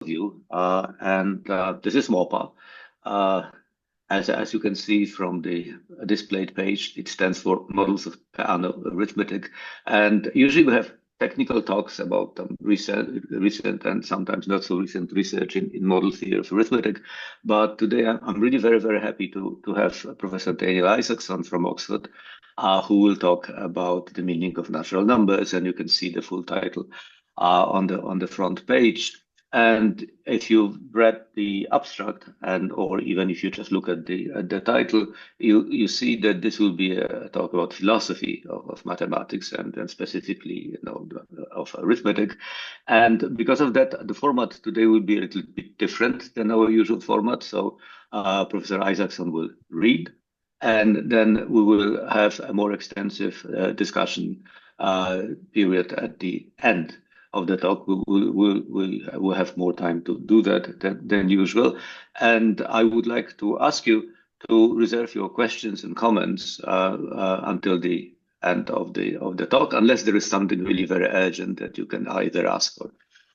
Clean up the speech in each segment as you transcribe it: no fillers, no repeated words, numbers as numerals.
view, and this is MOPA. As you can see from the displayed page, it stands for Models of Peano Arithmetic, and usually we have technical talks about recent and sometimes not so recent research in model theory of arithmetic. But today I'm really very happy to have Professor Daniel Isaacson from Oxford, who will talk about the meaning of natural numbers, and you can see the full title on the front page. And if you've read the abstract, or even if you just look at the title, you see that this will be a talk about philosophy of mathematics and specifically, of arithmetic. And because of that, the format today will be a little bit different than our usual format. So Professor Isaacson will read, and then we will have a more extensive discussion period at the end of the talk. We'll have more time to do that than usual. And I would like to ask you to reserve your questions and comments until the end of the talk, unless there is something really very urgent that you can either ask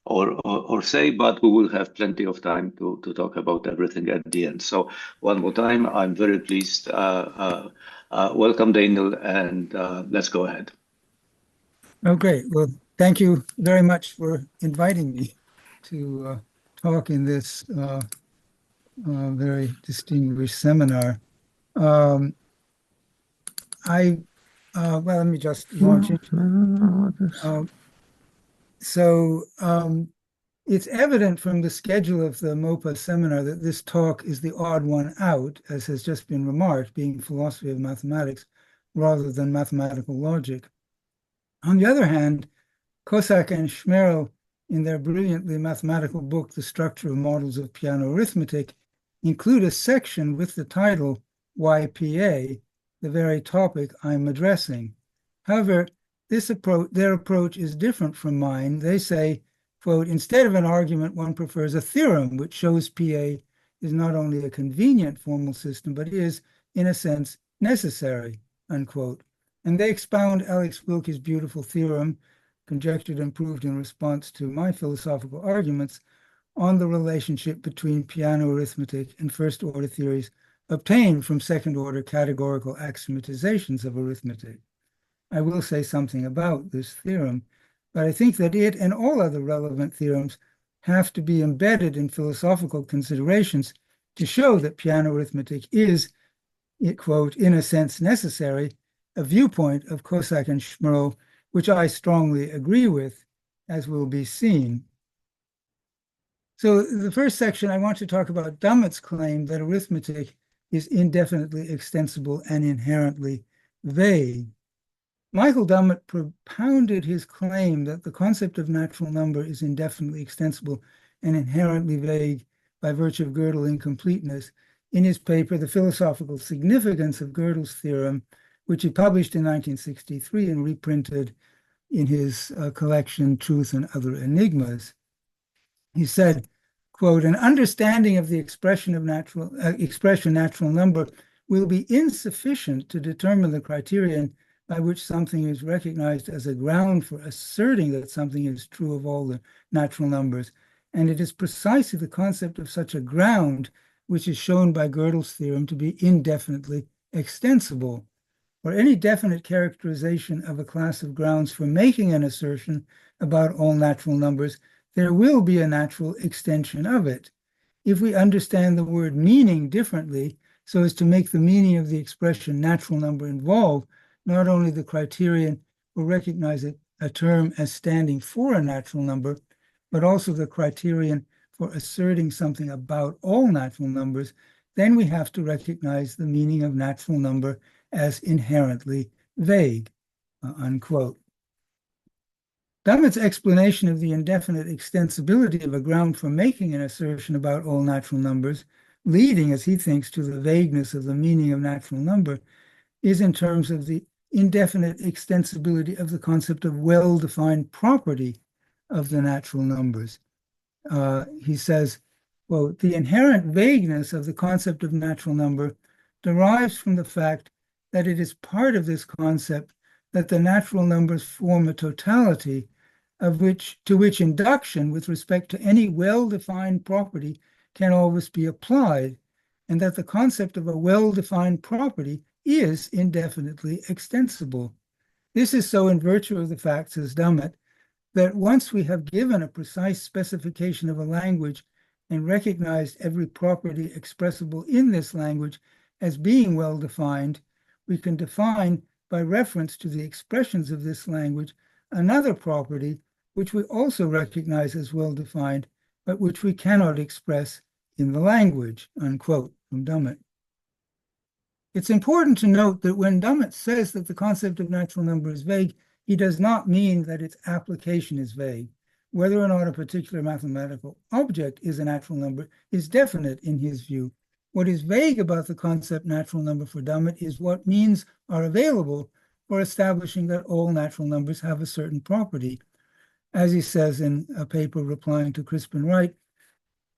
or say, but we will have plenty of time to talk about everything at the end. So one more time, I'm very pleased. Welcome, Daniel, and let's go ahead. Oh, great. Well, thank you very much for inviting me to talk in this very distinguished seminar. Well, let me just launch into it's evident from the schedule of the MOPA seminar that this talk is the odd one out, as has just been remarked, being philosophy of mathematics rather than mathematical logic. On the other hand, Kossak and Schmerl, in their brilliantly mathematical book, The Structure of Models of Peano Arithmetic, include a section with the title YPA, the very topic I'm addressing. However, their approach is different from mine. They say, quote, instead of an argument, one prefers a theorem, which shows PA is not only a convenient formal system, but is, in a sense, necessary, unquote. And they expound Alex Wilke's beautiful theorem, conjectured and proved in response to my philosophical arguments, on the relationship between Peano arithmetic and first-order theories obtained from second-order categorical axiomatizations of arithmetic. I will say something about this theorem, but I think that it and all other relevant theorems have to be embedded in philosophical considerations to show that Peano arithmetic is, quote, in a sense necessary, a viewpoint of Kossak and Schmerl, which I strongly agree with, as will be seen. So the first section, I want to talk about Dummett's claim that arithmetic is indefinitely extensible and inherently vague. Michael Dummett propounded his claim that the concept of natural number is indefinitely extensible and inherently vague by virtue of Gödel incompleteness in his paper, The Philosophical Significance of Gödel's Theorem, which he published in 1963 and reprinted in his collection, Truth and Other Enigmas. He said, quote, an understanding of the expression natural number will be insufficient to determine the criterion by which something is recognized as a ground for asserting that something is true of all the natural numbers. And it is precisely the concept of such a ground which is shown by Gödel's theorem to be indefinitely extensible. For any definite characterization of a class of grounds for making an assertion about all natural numbers, there will be a natural extension of it. If we understand the word meaning differently, so as to make the meaning of the expression natural number involve not only the criterion for recognizing a term as standing for a natural number, but also the criterion for asserting something about all natural numbers, then we have to recognize the meaning of natural number as inherently vague, unquote. Dummett's explanation of the indefinite extensibility of a ground for making an assertion about all natural numbers, leading, as he thinks, to the vagueness of the meaning of natural number, is in terms of the indefinite extensibility of the concept of well-defined property of the natural numbers. He says, quote, the inherent vagueness of the concept of natural number derives from the fact that it is part of this concept that the natural numbers form a totality to which induction with respect to any well-defined property can always be applied, and that the concept of a well-defined property is indefinitely extensible. This is so in virtue of the fact, says Dummett, that once we have given a precise specification of a language and recognized every property expressible in this language as being well-defined, we can define, by reference to the expressions of this language, another property which we also recognize as well-defined, but which we cannot express in the language, unquote, from Dummett. It's important to note that when Dummett says that the concept of natural number is vague, he does not mean that its application is vague. Whether or not a particular mathematical object is a natural number is definite in his view. What is vague about the concept natural number for Dummett is what means are available for establishing that all natural numbers have a certain property. As he says in a paper replying to Crispin Wright,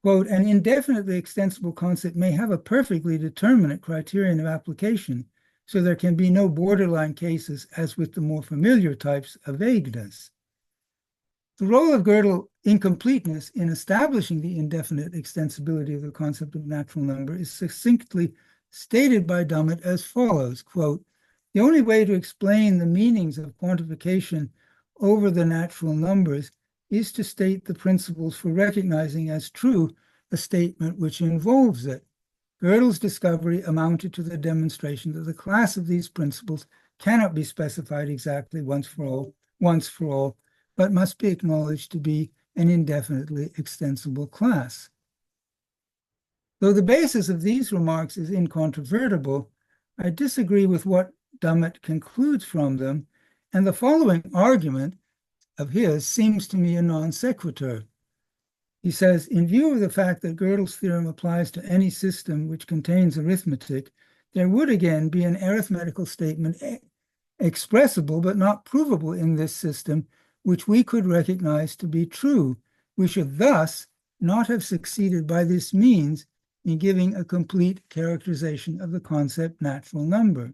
quote, an indefinitely extensible concept may have a perfectly determinate criterion of application, so there can be no borderline cases as with the more familiar types of vagueness. The role of Gödel incompleteness in establishing the indefinite extensibility of the concept of natural number is succinctly stated by Dummett as follows, quote, the only way to explain the meanings of quantification over the natural numbers is to state the principles for recognizing as true a statement which involves it. Gödel's discovery amounted to the demonstration that the class of these principles cannot be specified exactly once for all, but must be acknowledged to be an indefinitely extensible class. Though the basis of these remarks is incontrovertible, I disagree with what Dummett concludes from them, and the following argument of his seems to me a non sequitur. He says, in view of the fact that Gödel's theorem applies to any system which contains arithmetic, there would again be an arithmetical statement expressible but not provable in this system, which we could recognize to be true. We should thus not have succeeded by this means in giving a complete characterization of the concept natural number.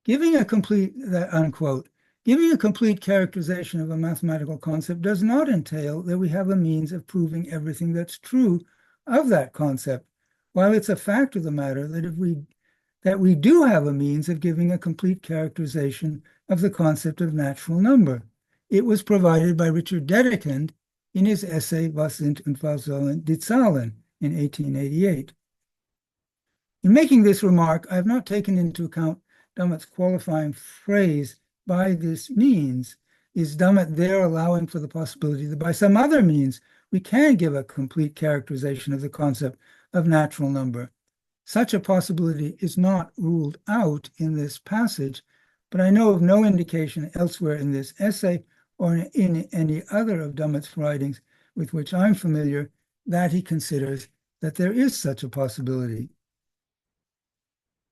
Giving a complete, unquote, giving a complete characterization of a mathematical concept does not entail that we have a means of proving everything that's true of that concept, while it's a fact of the matter that we do have a means of giving a complete characterization of the concept of natural number. It was provided by Richard Dedekind in his essay Was sind und was sollen die Zahlen in 1888. In making this remark, I have not taken into account Dummett's qualifying phrase, by this means. Is Dummett there allowing for the possibility that by some other means we can give a complete characterization of the concept of natural number? Such a possibility is not ruled out in this passage, but I know of no indication elsewhere in this essay or in any other of Dummett's writings with which I'm familiar that he considers that there is such a possibility.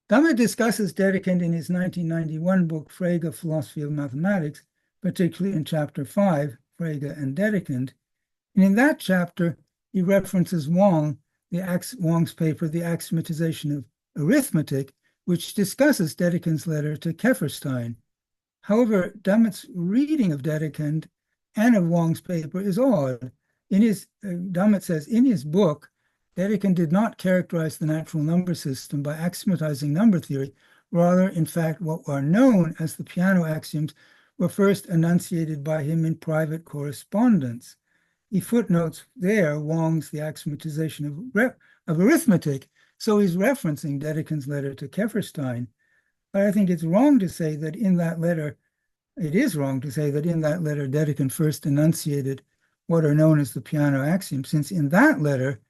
Dummett discusses Dedekind in his 1991 book, Frege, Philosophy of Mathematics, particularly in chapter 5, Frege and Dedekind. And in that chapter, he references Wong's paper, The Axiomatization of Arithmetic, which discusses Dedekind's letter to Kefferstein. However, Dummett's reading of Dedekind and of Wong's paper is odd. Dummett says, in his book, Dedekind did not characterize the natural number system by axiomatizing number theory. Rather, in fact, what are known as the Peano axioms were first enunciated by him in private correspondence. He footnotes there Wong's The Axiomatization of Arithmetic, so he's referencing Dedekind's letter to Kefferstein. But I think it's wrong to say that in that letter, Dedekind first enunciated what are known as the Peano axioms, since in that letter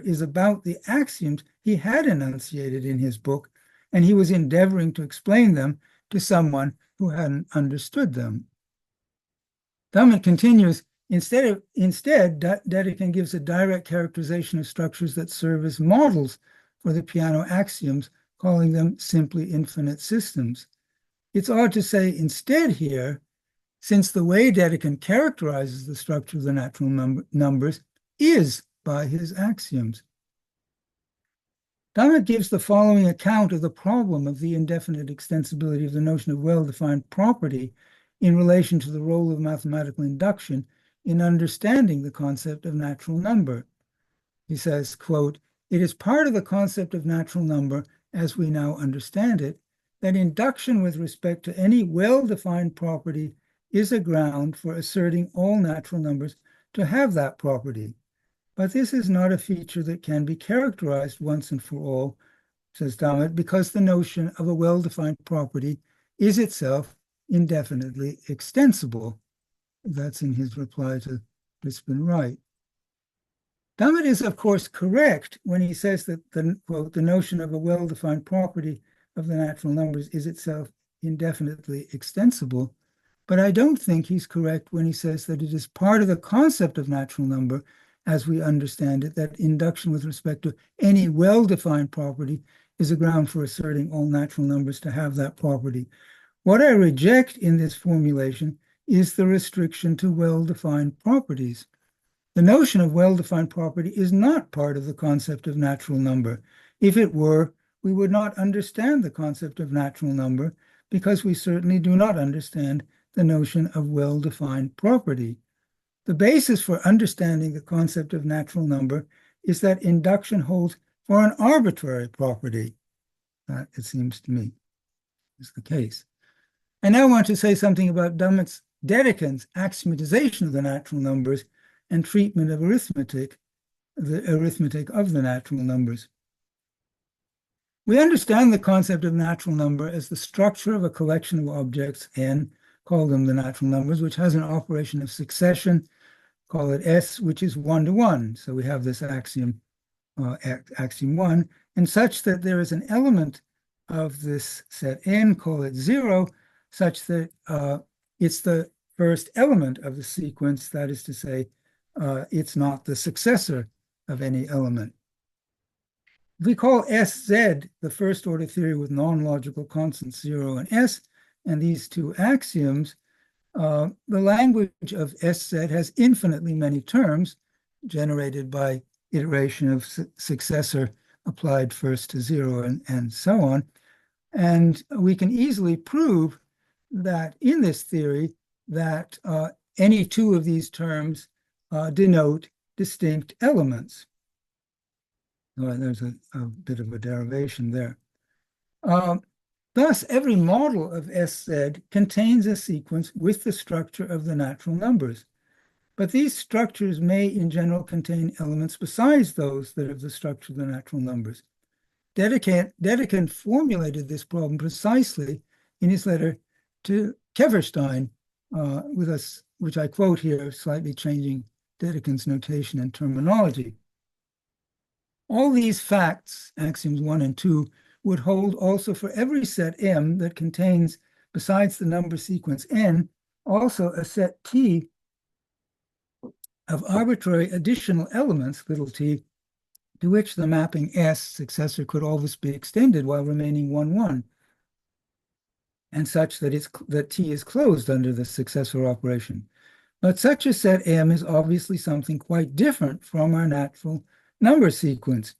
is about the axioms he had enunciated in his book, and he was endeavoring to explain them to someone who hadn't understood them. Dummett continues, instead, Dedekind gives a direct characterization of structures that serve as models for the Peano axioms, calling them simply infinite systems. It's odd to say instead here, since the way Dedekind characterizes the structure of the natural numbers is by his axioms. Dummett gives the following account of the problem of the indefinite extensibility of the notion of well-defined property in relation to the role of mathematical induction in understanding the concept of natural number. He says, quote, "It is part of the concept of natural number, as we now understand it, that induction with respect to any well-defined property is a ground for asserting all natural numbers to have that property. But this is not a feature that can be characterized once and for all," says Dummett, "because the notion of a well-defined property is itself indefinitely extensible." That's in his reply to Crispin Wright. Dummett is, of course, correct when he says that quote, "the notion of a well-defined property of the natural numbers is itself indefinitely extensible." But I don't think he's correct when he says that it is part of the concept of natural number, as we understand it, that induction with respect to any well-defined property is a ground for asserting all natural numbers to have that property. What I reject in this formulation is the restriction to well-defined properties. The notion of well-defined property is not part of the concept of natural number. If it were, we would not understand the concept of natural number, because we certainly do not understand the notion of well-defined property. The basis for understanding the concept of natural number is that induction holds for an arbitrary property. That, it seems to me, is the case. I now want to say something about Dedekind's axiomatization of the natural numbers and treatment of arithmetic, the arithmetic of the natural numbers. We understand the concept of natural number as the structure of a collection of objects, n, call them the natural numbers, which has an operation of succession, call it S, which is 1 to 1. So we have this axiom, axiom 1, and such that there is an element of this set n, call it 0, such that it's the first element of the sequence, that is to say, it's not the successor of any element. If we call Sz the first-order theory with non-logical constants 0 and S, and these two axioms, the language of Sz has infinitely many terms generated by iteration of successor applied first to 0 and so on. And we can easily prove that in this theory that any two of these terms denote distinct elements. There's a bit of a derivation there. Thus, every model of Sz contains a sequence with the structure of the natural numbers. But these structures may, in general, contain elements besides those that have the structure of the natural numbers. Dedekind formulated this problem precisely in his letter to Keverstein, which I quote here, slightly changing Dedekind's notation and terminology. All these facts, axioms 1 and 2, would hold also for every set M that contains, besides the number sequence n, also a set T of arbitrary additional elements, little t, to which the mapping S successor could always be extended while remaining 1, 1, and such that T is closed under the successor operation. But such a set M is obviously something quite different from our natural number sequence.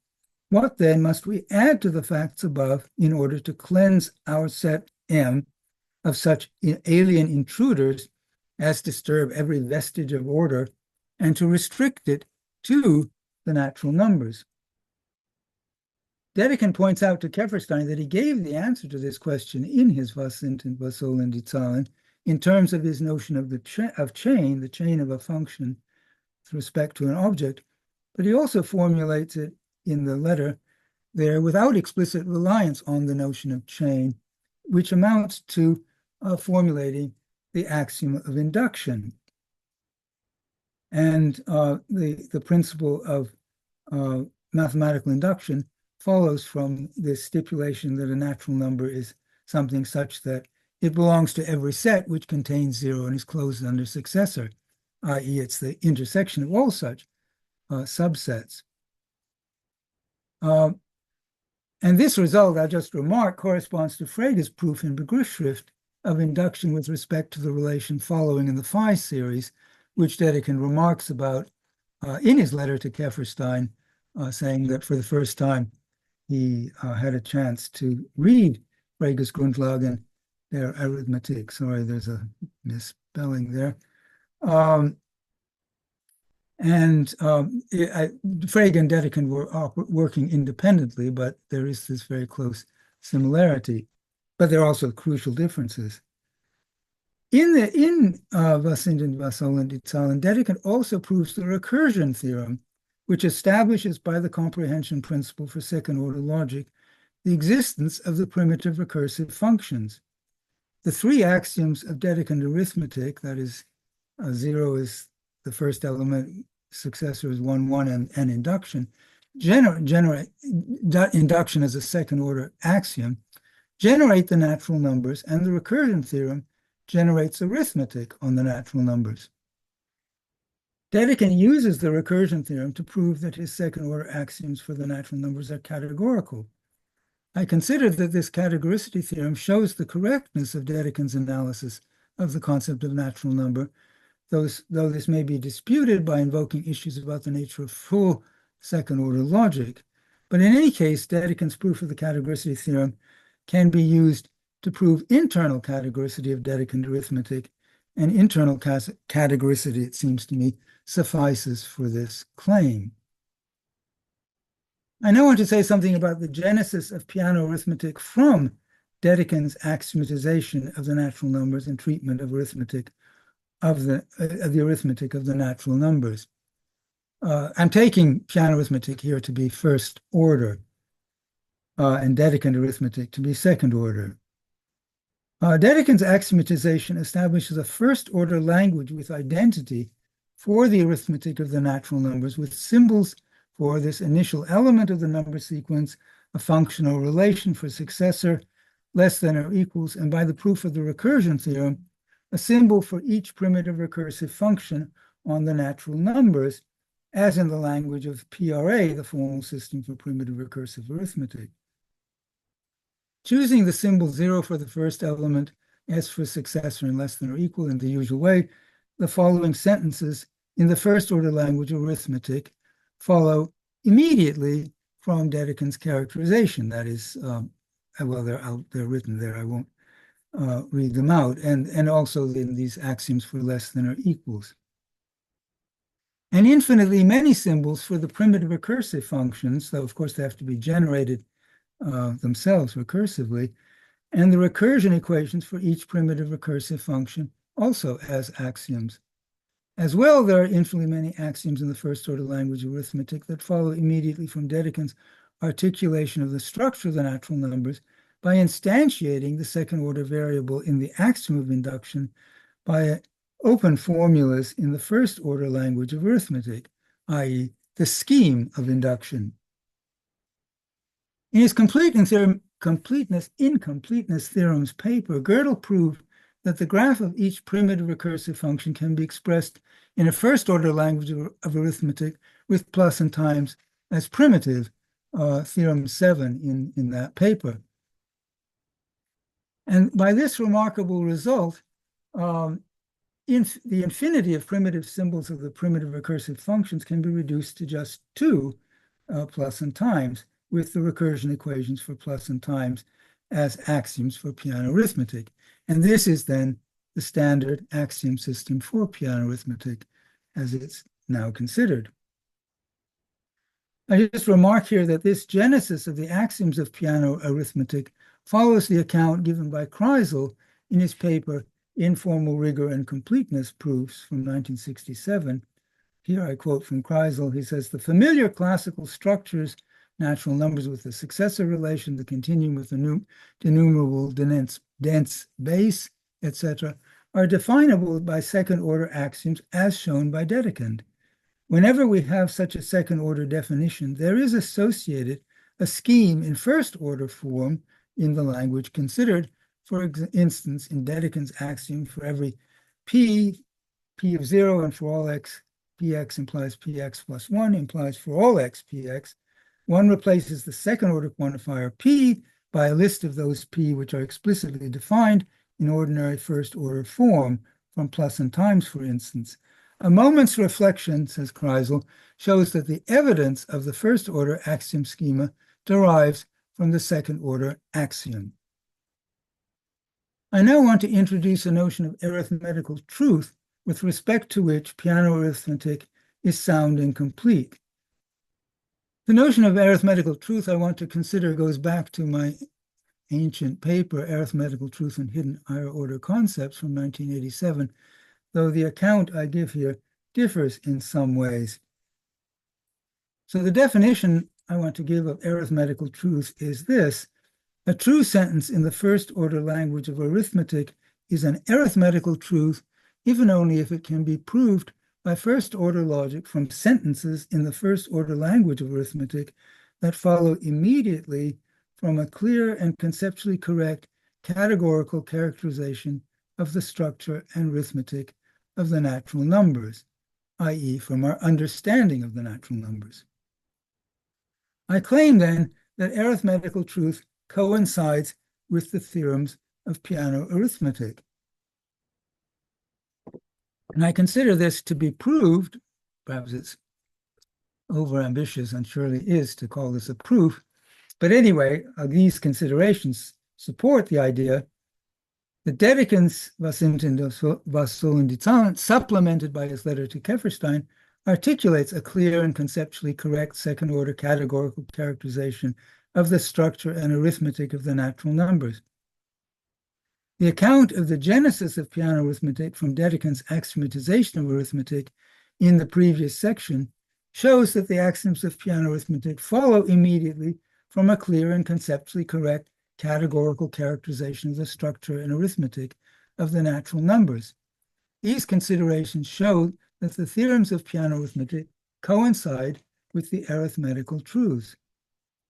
What then must we add to the facts above in order to cleanse our set M of such alien intruders as disturb every vestige of order and to restrict it to the natural numbers? Dedekind points out to Keverstein that he gave the answer to this question in his Was sind und was sollen die Zahlen in terms of his notion of the chain, the chain of a function with respect to an object, but he also formulates it in the letter there without explicit reliance on the notion of chain, which amounts to formulating the axiom of induction. And the principle of mathematical induction follows from this stipulation that a natural number is something such that it belongs to every set which contains 0 and is closed under successor, i.e. it's the intersection of all such subsets. And this result, I just remarked, corresponds to Frege's proof in Begriffsschrift of induction with respect to the relation following in the phi series, which Dedekind remarks about in his letter to Keverstein, saying that for the first time he had a chance to read Frege's Grundlagen their arithmetic. Sorry, there's a misspelling there. Frege and Dedekind were working independently, but there is this very close similarity. But there are also crucial differences. In Vassint, Vassal, and Itzal, Dedekind also proves the recursion theorem, which establishes by the comprehension principle for second-order logic the existence of the primitive recursive functions. The three axioms of Dedekind arithmetic, that is, 0 is the first element, successor is 1, 1, and induction, induction as a second-order axiom, generate the natural numbers, and the recursion theorem generates arithmetic on the natural numbers. Dedekind uses the recursion theorem to prove that his second-order axioms for the natural numbers are categorical. I consider that this categoricity theorem shows the correctness of Dedekind's analysis of the concept of natural number, though this may be disputed by invoking issues about the nature of full second-order logic. But in any case, Dedekind's proof of the categoricity theorem can be used to prove internal categoricity of Dedekind arithmetic, and internal categoricity, it seems to me, suffices for this claim. I now want to say something about the genesis of Peano arithmetic from Dedekind's axiomatization of the natural numbers and treatment of arithmetic of the arithmetic of the natural numbers. I'm taking Peano arithmetic here to be first order, and Dedekind arithmetic to be second order. Dedekind's axiomatization establishes a first-order language with identity for the arithmetic of the natural numbers, with symbols for this initial element of the number sequence, a functional relation for successor, less than or equals, and by the proof of the recursion theorem, a symbol for each primitive recursive function on the natural numbers, as in the language of PRA, the formal system for primitive recursive arithmetic. Choosing the symbol 0 for the first element, S for successor and less than or equal in the usual way, the following sentences in the first-order language of arithmetic follow immediately from Dedekind's characterization. That is, well, they're written there. I won't read them out. And also in these axioms for less than or equals. And infinitely many symbols for the primitive recursive functions, though of course they have to be generated themselves recursively, and the recursion equations for each primitive recursive function also as axioms. As well, there are infinitely many axioms in the first-order language of arithmetic that follow immediately from Dedekind's articulation of the structure of the natural numbers by instantiating the second-order variable in the axiom of induction by open formulas in the first-order language of arithmetic, i.e., the scheme of induction. In his Completeness Theorems paper, Gödel proved that the graph of each primitive recursive function can be expressed in a first-order language of arithmetic with plus and times as primitive, Theorem 7 in that paper. And by this remarkable result, the infinity of primitive symbols of the primitive recursive functions can be reduced to just 2, plus and times, with the recursion equations for plus and times as axioms for Peano arithmetic. And this is then the standard axiom system for Peano arithmetic as it's now considered. I just remark here that this genesis of the axioms of Peano arithmetic follows the account given by Kreisel in his paper Informal Rigor and Completeness Proofs from 1967. Here I quote from Kreisel. He says, the familiar classical structures, natural numbers with the successor relation, the continuum with the denumerable dense base, etc., are definable by second-order axioms as shown by Dedekind. Whenever we have such a second-order definition, there is associated a scheme in first-order form in the language considered. For instance, in Dedekind's axiom, for every p of 0, and for all x, px implies px plus 1 implies for all x, px, one replaces the second-order quantifier p by a list of those p which are explicitly defined in ordinary first-order form, from plus and times, for instance. A moment's reflection, says Kreisel, shows that the evidence of the first-order axiom schema derives from the second-order axiom. I now want to introduce a notion of arithmetical truth with respect to which Peano arithmetic is sound and complete. The notion of arithmetical truth I want to consider goes back to my ancient paper, Arithmetical Truth and Hidden Higher Order Concepts from 1987, though the account I give here differs in some ways. So the definition I want to give of arithmetical truth is this: a true sentence in the first-order language of arithmetic is an arithmetical truth, if and only if it can be proved by first-order logic from sentences in the first-order language of arithmetic that follow immediately from a clear and conceptually correct categorical characterization of the structure and arithmetic of the natural numbers, i.e., from our understanding of the natural numbers. I claim then that arithmetical truth coincides with the theorems of Peano arithmetic. And I consider this to be proved, perhaps it's overambitious and surely is to call this a proof, but anyway, these considerations support the idea that Dedekin's Was sollen die Zahlen, supplemented by his letter to Kefferstein, articulates a clear and conceptually correct second-order categorical characterization of the structure and arithmetic of the natural numbers. The account of the genesis of Peano arithmetic from Dedekin's axiomatization of arithmetic in the previous section shows that the axioms of Peano arithmetic follow immediately from a clear and conceptually correct categorical characterization of the structure and arithmetic of the natural numbers. These considerations show that the theorems of Peano arithmetic coincide with the arithmetical truths.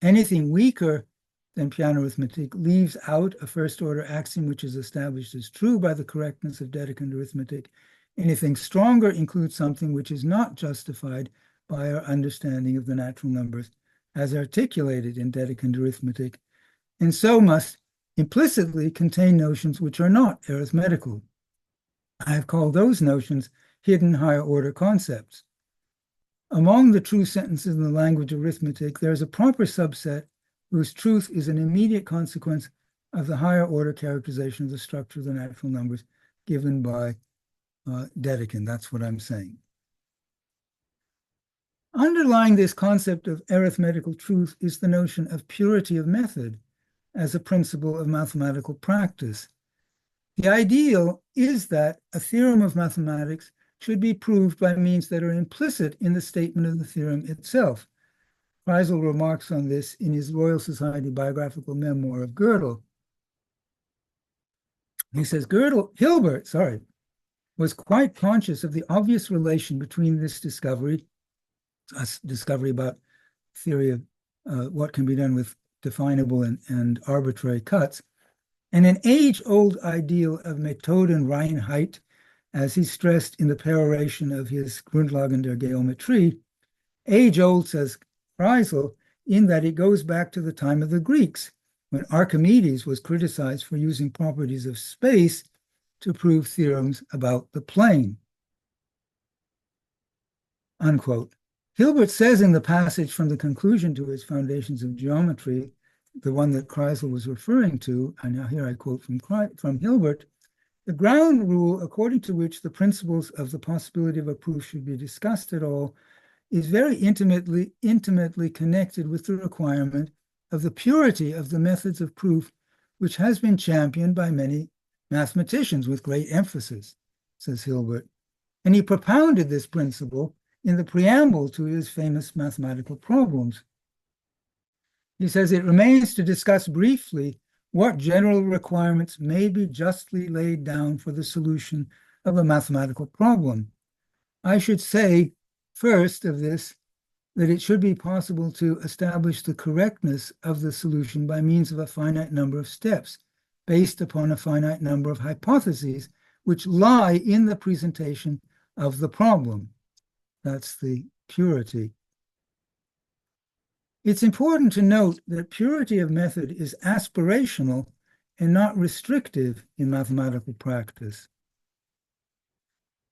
Anything weaker than Peano arithmetic leaves out a first-order axiom which is established as true by the correctness of Dedekind arithmetic. Anything stronger includes something which is not justified by our understanding of the natural numbers as articulated in Dedekind arithmetic, and so must implicitly contain notions which are not arithmetical. I have called those notions hidden higher order concepts. Among the true sentences in the language of arithmetic, there is a proper subset whose truth is an immediate consequence of the higher order characterization of the structure of the natural numbers given by Dedekind. That's what I'm saying. Underlying this concept of arithmetical truth is the notion of purity of method as a principle of mathematical practice. The ideal is that a theorem of mathematics should be proved by means that are implicit in the statement of the theorem itself. Kreisel remarks on this in his Royal Society biographical memoir of Gödel. He says, Hilbert was quite conscious of the obvious relation between this discovery about theory of what can be done with definable and arbitrary cuts, and an age-old ideal of Methodenreinheit, as he stressed in the peroration of his Grundlagen der Geometrie. Age-old, says Kreisel, in that it goes back to the time of the Greeks, when Archimedes was criticized for using properties of space to prove theorems about the plane. Unquote. Hilbert says in the passage from the conclusion to his Foundations of Geometry, the one that Kreisel was referring to, and now here I quote from Hilbert, the ground rule according to which the principles of the possibility of a proof should be discussed at all is very intimately connected with the requirement of the purity of the methods of proof, which has been championed by many mathematicians with great emphasis, says Hilbert. And he propounded this principle in the preamble to his famous mathematical problems. He says it remains to discuss briefly what general requirements may be justly laid down for the solution of a mathematical problem. I should say first of this that it should be possible to establish the correctness of the solution by means of a finite number of steps based upon a finite number of hypotheses which lie in the presentation of the problem. That's the purity. It's important to note that purity of method is aspirational and not restrictive in mathematical practice.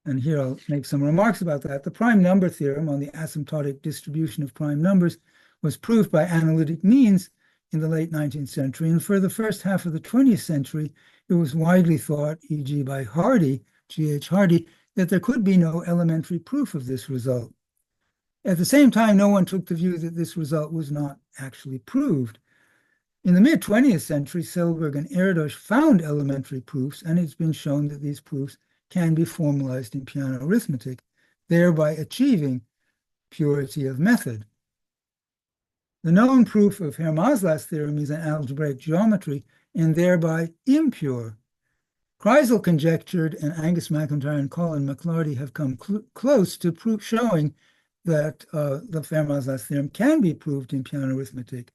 And here I'll make some remarks about that. The prime number theorem on the asymptotic distribution of prime numbers was proved by analytic means in the late 19th century, and for the first half of the 20th century, it was widely thought, e.g. by Hardy, G.H. Hardy, that there could be no elementary proof of this result. At the same time, no one took the view that this result was not actually proved. In the mid-20th century, Selberg and Erdős found elementary proofs, and it's been shown that these proofs can be formalized in Peano arithmetic, thereby achieving purity of method. The known proof of Herr-Maslad's theorem is in algebraic geometry and thereby impure. Kreisel conjectured, and Angus MacIntyre and Colin McLarty have come close to showing that the Fermat's theorem can be proved in Peano arithmetic.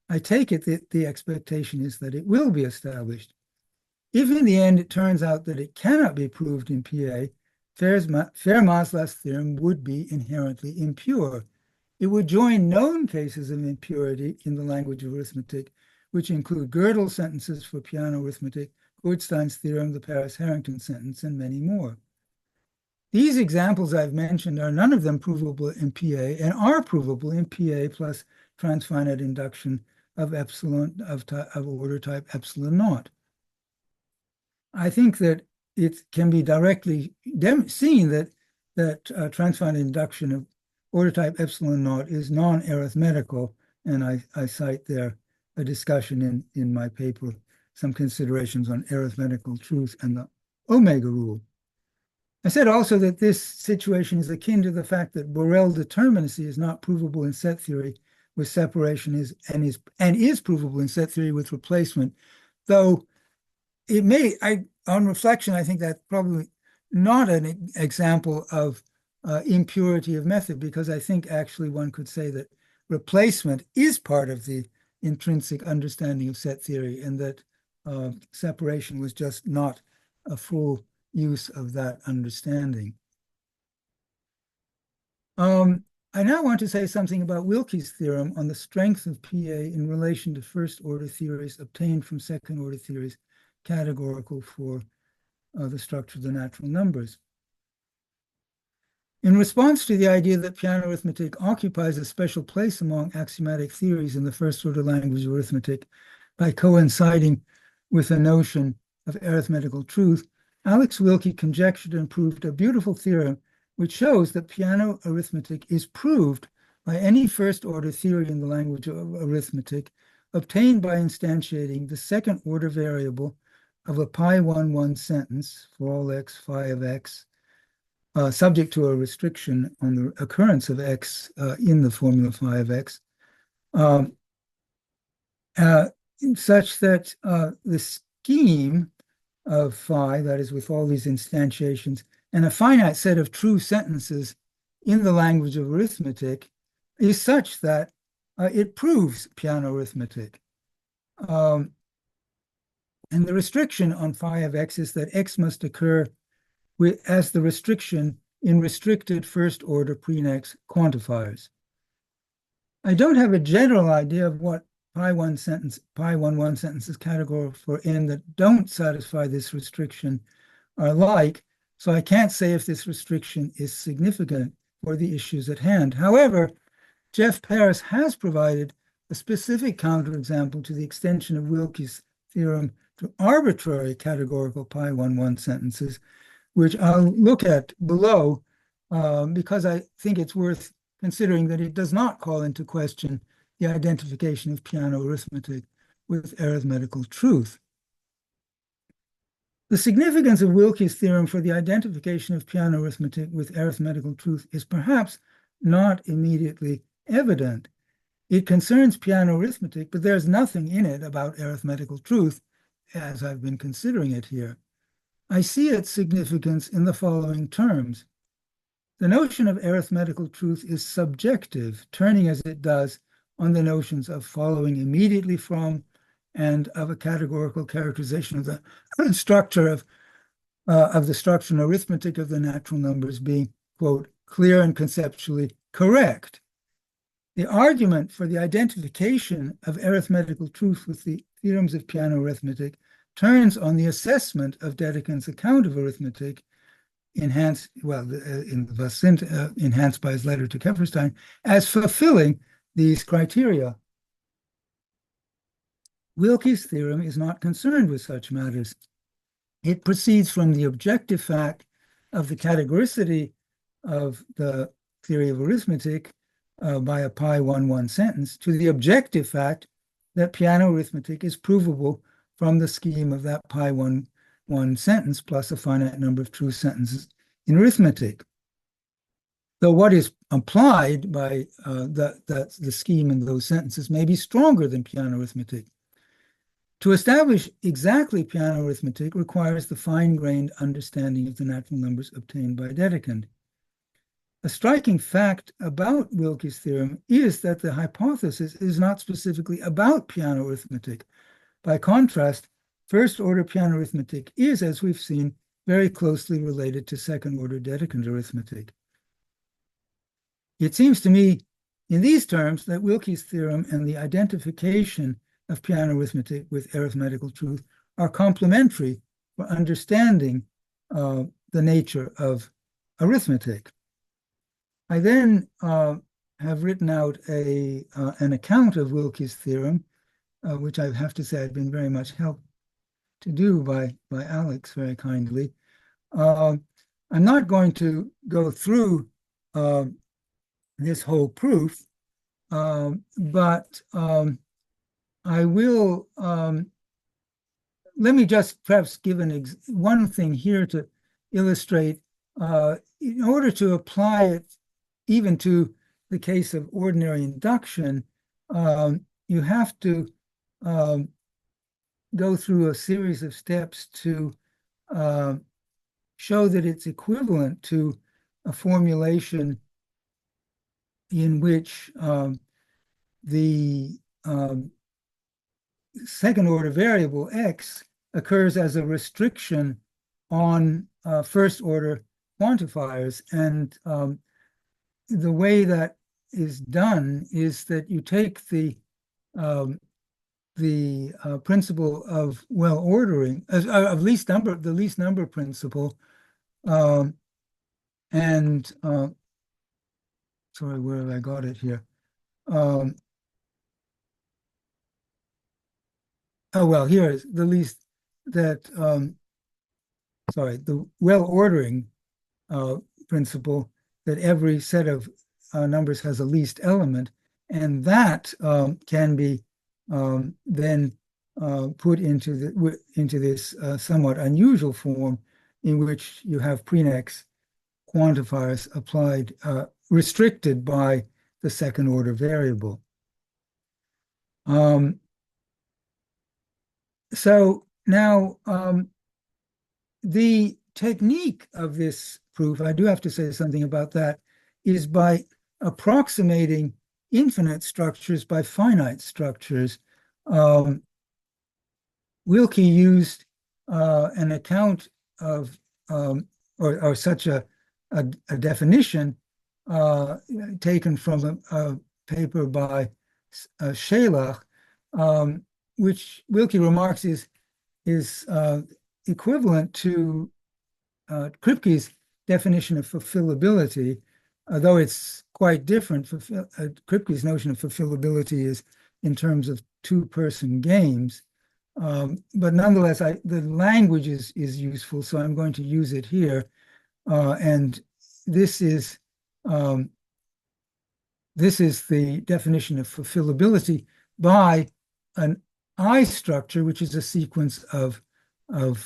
I take it that the expectation is that it will be established. If in the end it turns out that it cannot be proved in PA, Fermat's theorem would be inherently impure. It would join known cases of impurity in the language of arithmetic, which include Gödel sentences for Peano arithmetic, Goodstein's theorem, the Paris-Harrington sentence, and many more. These examples I've mentioned are none of them provable in PA and are provable in PA plus transfinite induction of epsilon of order type epsilon naught. I think that it can be directly seen that transfinite induction of order type epsilon naught is non-arithmetical, and I cite there a discussion in my paper, some considerations on arithmetical truth and the omega rule. I said also that this situation is akin to the fact that Borel determinacy is not provable in set theory with separation is provable in set theory with replacement, though it may, on reflection, I think that's probably not an example of impurity of method, because I think actually one could say that replacement is part of the intrinsic understanding of set theory, and that separation was just not a full use of that understanding. I now want to say something about Wilke's theorem on the strength of PA in relation to first-order theories obtained from second-order theories categorical for the structure of the natural numbers. In response to the idea that Peano arithmetic occupies a special place among axiomatic theories in the first-order language of arithmetic by coinciding with the notion of arithmetical truth, Alex Wilke conjectured and proved a beautiful theorem which shows that Peano arithmetic is proved by any first-order theory in the language of arithmetic obtained by instantiating the second-order variable of a pi11 sentence for all x, phi of x, subject to a restriction on the occurrence of x in the formula phi of x, such that the scheme of phi, that is with all these instantiations, and a finite set of true sentences in the language of arithmetic is such that it proves Peano arithmetic. And the restriction on phi of x is that x must occur as the restriction in restricted first-order prenex quantifiers. I don't have a general idea of what pi11 sentences categorical for n that don't satisfy this restriction are like, so I can't say if this restriction is significant for the issues at hand. However, Jeff Paris has provided a specific counterexample to the extension of Wilke's theorem to arbitrary categorical pi11 sentences, which I'll look at below because I think it's worth considering that it does not call into question the identification of Peano arithmetic with arithmetical truth. The significance of Wilke's theorem for the identification of Peano arithmetic with arithmetical truth is perhaps not immediately evident. It concerns Peano arithmetic, but there's nothing in it about arithmetical truth as I've been considering it here. I see its significance in the following terms. The notion of arithmetical truth is subjective, turning as it does on the notions of following immediately from and of a categorical characterization of the structure of the structure and arithmetic of the natural numbers being, quote, clear and conceptually correct. The argument for the identification of arithmetical truth with the theorems of Peano arithmetic turns on the assessment of Dedekind's account of arithmetic, enhanced by his letter to Kefferstein, as fulfilling these criteria. Wilkie's theorem is not concerned with such matters. It proceeds from the objective fact of the categoricity of the theory of arithmetic by a pi-1-1 sentence to the objective fact that Peano arithmetic is provable from the scheme of that pi-1-1 sentence plus a finite number of true sentences in arithmetic. So what is applied by the scheme in those sentences may be stronger than Peano arithmetic. To establish exactly Peano arithmetic requires the fine-grained understanding of the natural numbers obtained by Dedekind. A striking fact about Wilkie's theorem is that the hypothesis is not specifically about Peano arithmetic. By contrast, first-order Peano arithmetic is, as we've seen, very closely related to second-order Dedekind arithmetic. It seems to me, in these terms, that Wilkie's theorem and the identification of Peano arithmetic with arithmetical truth are complementary for understanding the nature of arithmetic. I then have written out an account of Wilkie's theorem, which I have to say I've been very much helped to do by Alex very kindly. I'm not going to go through this whole proof, but I will, let me just perhaps give one thing here to illustrate. In order to apply it even to the case of ordinary induction, you have to go through a series of steps to show that it's equivalent to a formulation in which the second-order variable x occurs as a restriction on first-order quantifiers. And the way that is done is that you take the principle of well-ordering, of the least number principle, and sorry, where have I got it here? Oh, well, here is the least that, sorry, the well-ordering principle that every set of numbers has a least element, and that can be then put into this somewhat unusual form in which you have prenex quantifiers applied, restricted by the second-order variable. So now the technique of this proof, I do have to say something about that, is by approximating infinite structures by finite structures. Wilkie used an account of, or such a definition taken from a paper by Schelach, which Wilkie remarks is equivalent to Kripke's definition of fulfillability, though it's quite different. Kripke's notion of fulfillability is in terms of two-person games. But nonetheless, the language is useful, so I'm going to use it here. And this is the definition of fulfillability by an I structure, which is a sequence of a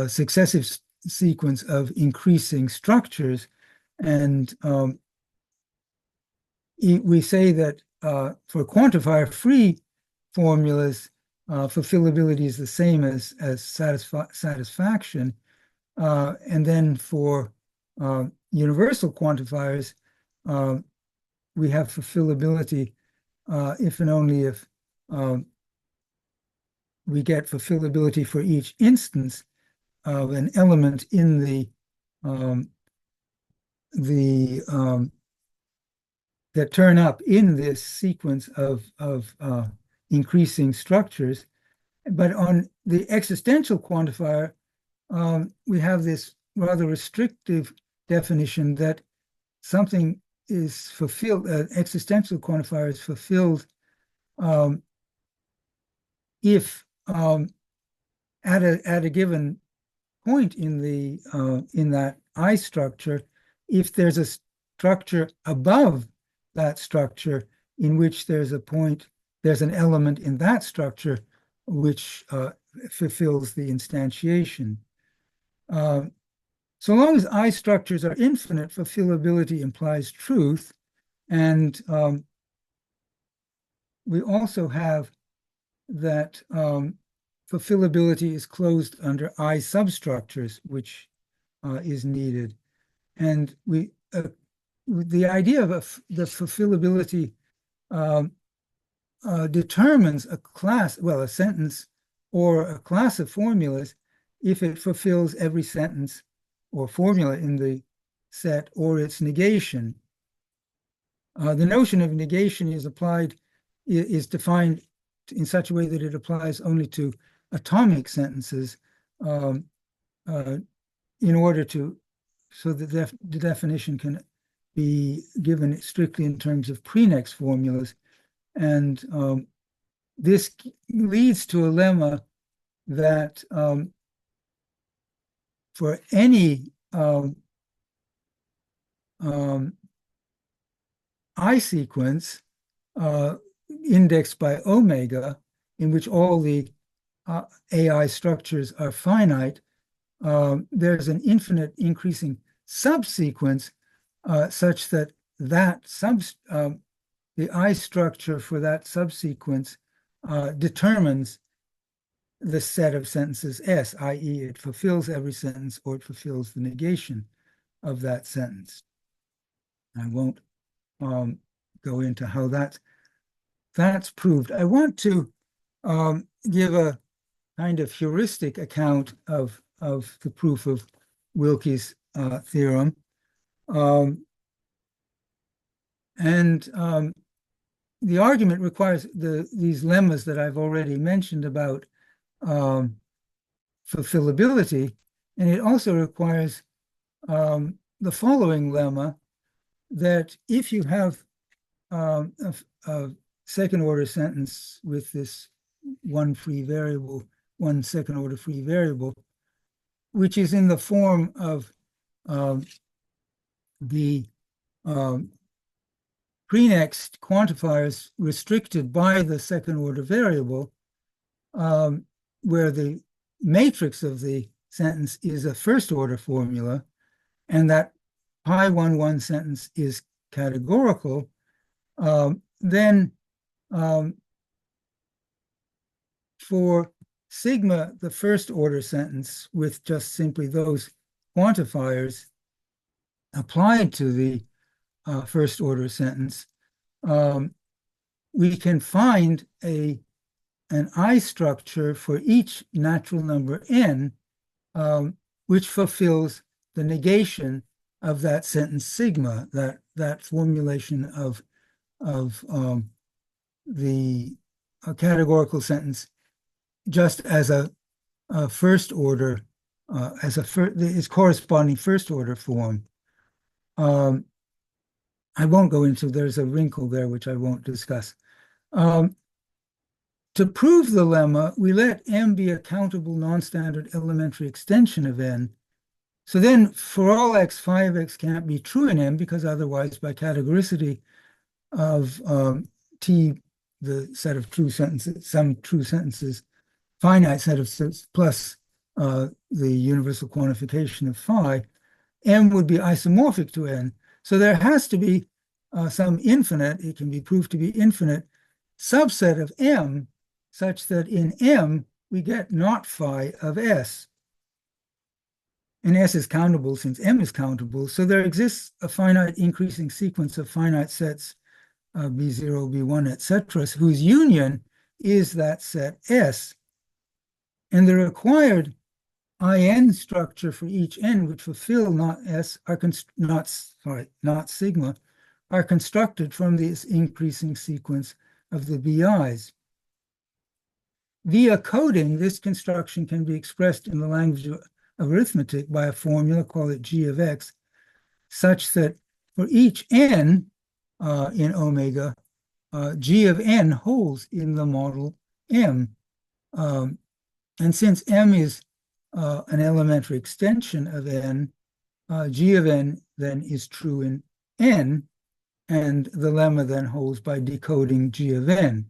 successive sequence of increasing structures. And we say that for quantifier-free formulas, fulfillability is the same as satisfaction. And then for universal quantifiers, we have fulfillability if and only if we get fulfillability for each instance of an element in that turn up in this sequence of increasing structures. But on the existential quantifier, we have this rather restrictive definition that something is fulfilled, existential quantifier is fulfilled if at a given point in the in that I structure, if there's a structure above that structure in which there's an element in that structure which fulfills the instantiation. So long as I structures are infinite, fulfillability implies truth. And we also have that fulfillability is closed under I substructures, which is needed. And the idea of the fulfillability determines a sentence or a class of formulas if it fulfills every sentence or formula in the set or its negation. The notion of negation is defined in such a way that it applies only to atomic sentences in order so that the definition can be given strictly in terms of prenex formulas. And this leads to a lemma that for any I sequence indexed by omega, in which all the AI structures are finite, there's an infinite increasing subsequence such that the I structure for that subsequence determines the set of sentences S, i.e. it fulfills every sentence or it fulfills the negation of that sentence. I won't go into how that's proved. I want to give a kind of heuristic account of the proof of Wilke's theorem. The argument requires these lemmas that I've already mentioned about fulfillability, and it also requires the following lemma, that if you have a second order sentence with this one second order free variable, which is in the form of the prenext quantifiers restricted by the second order variable, where the matrix of the sentence is a first order formula, and that pi11 sentence is categorical, then for sigma, the first order sentence with just simply those quantifiers applied to the first order sentence, we can find an I structure for each natural number n, which fulfills the negation of that sentence sigma, that formulation of the categorical sentence, just as a first order, its corresponding first order form. I won't go into, there's a wrinkle there which I won't discuss. To prove the lemma, we let M be a countable non-standard elementary extension of N. So then for all x, 5x can't be true in M, because otherwise by categoricity of T, the set of true sentences, some true sentences, finite set of plus the universal quantification of phi, M would be isomorphic to N. So there has to be some infinite, it can be proved to be infinite, subset of M, such that in M we get not phi of S. And S is countable since M is countable. So there exists a finite increasing sequence of finite sets, B0, B1, etc., whose union is that set S. And the required IN structure for each N, which fulfill not S, not sigma, are constructed from this increasing sequence of the BIs. Via coding, this construction can be expressed in the language of arithmetic by a formula, call it G of X, such that for each N in omega, G of N holds in the model M. And since M is an elementary extension of N, G of N then is true in N, and the lemma then holds by decoding G of N.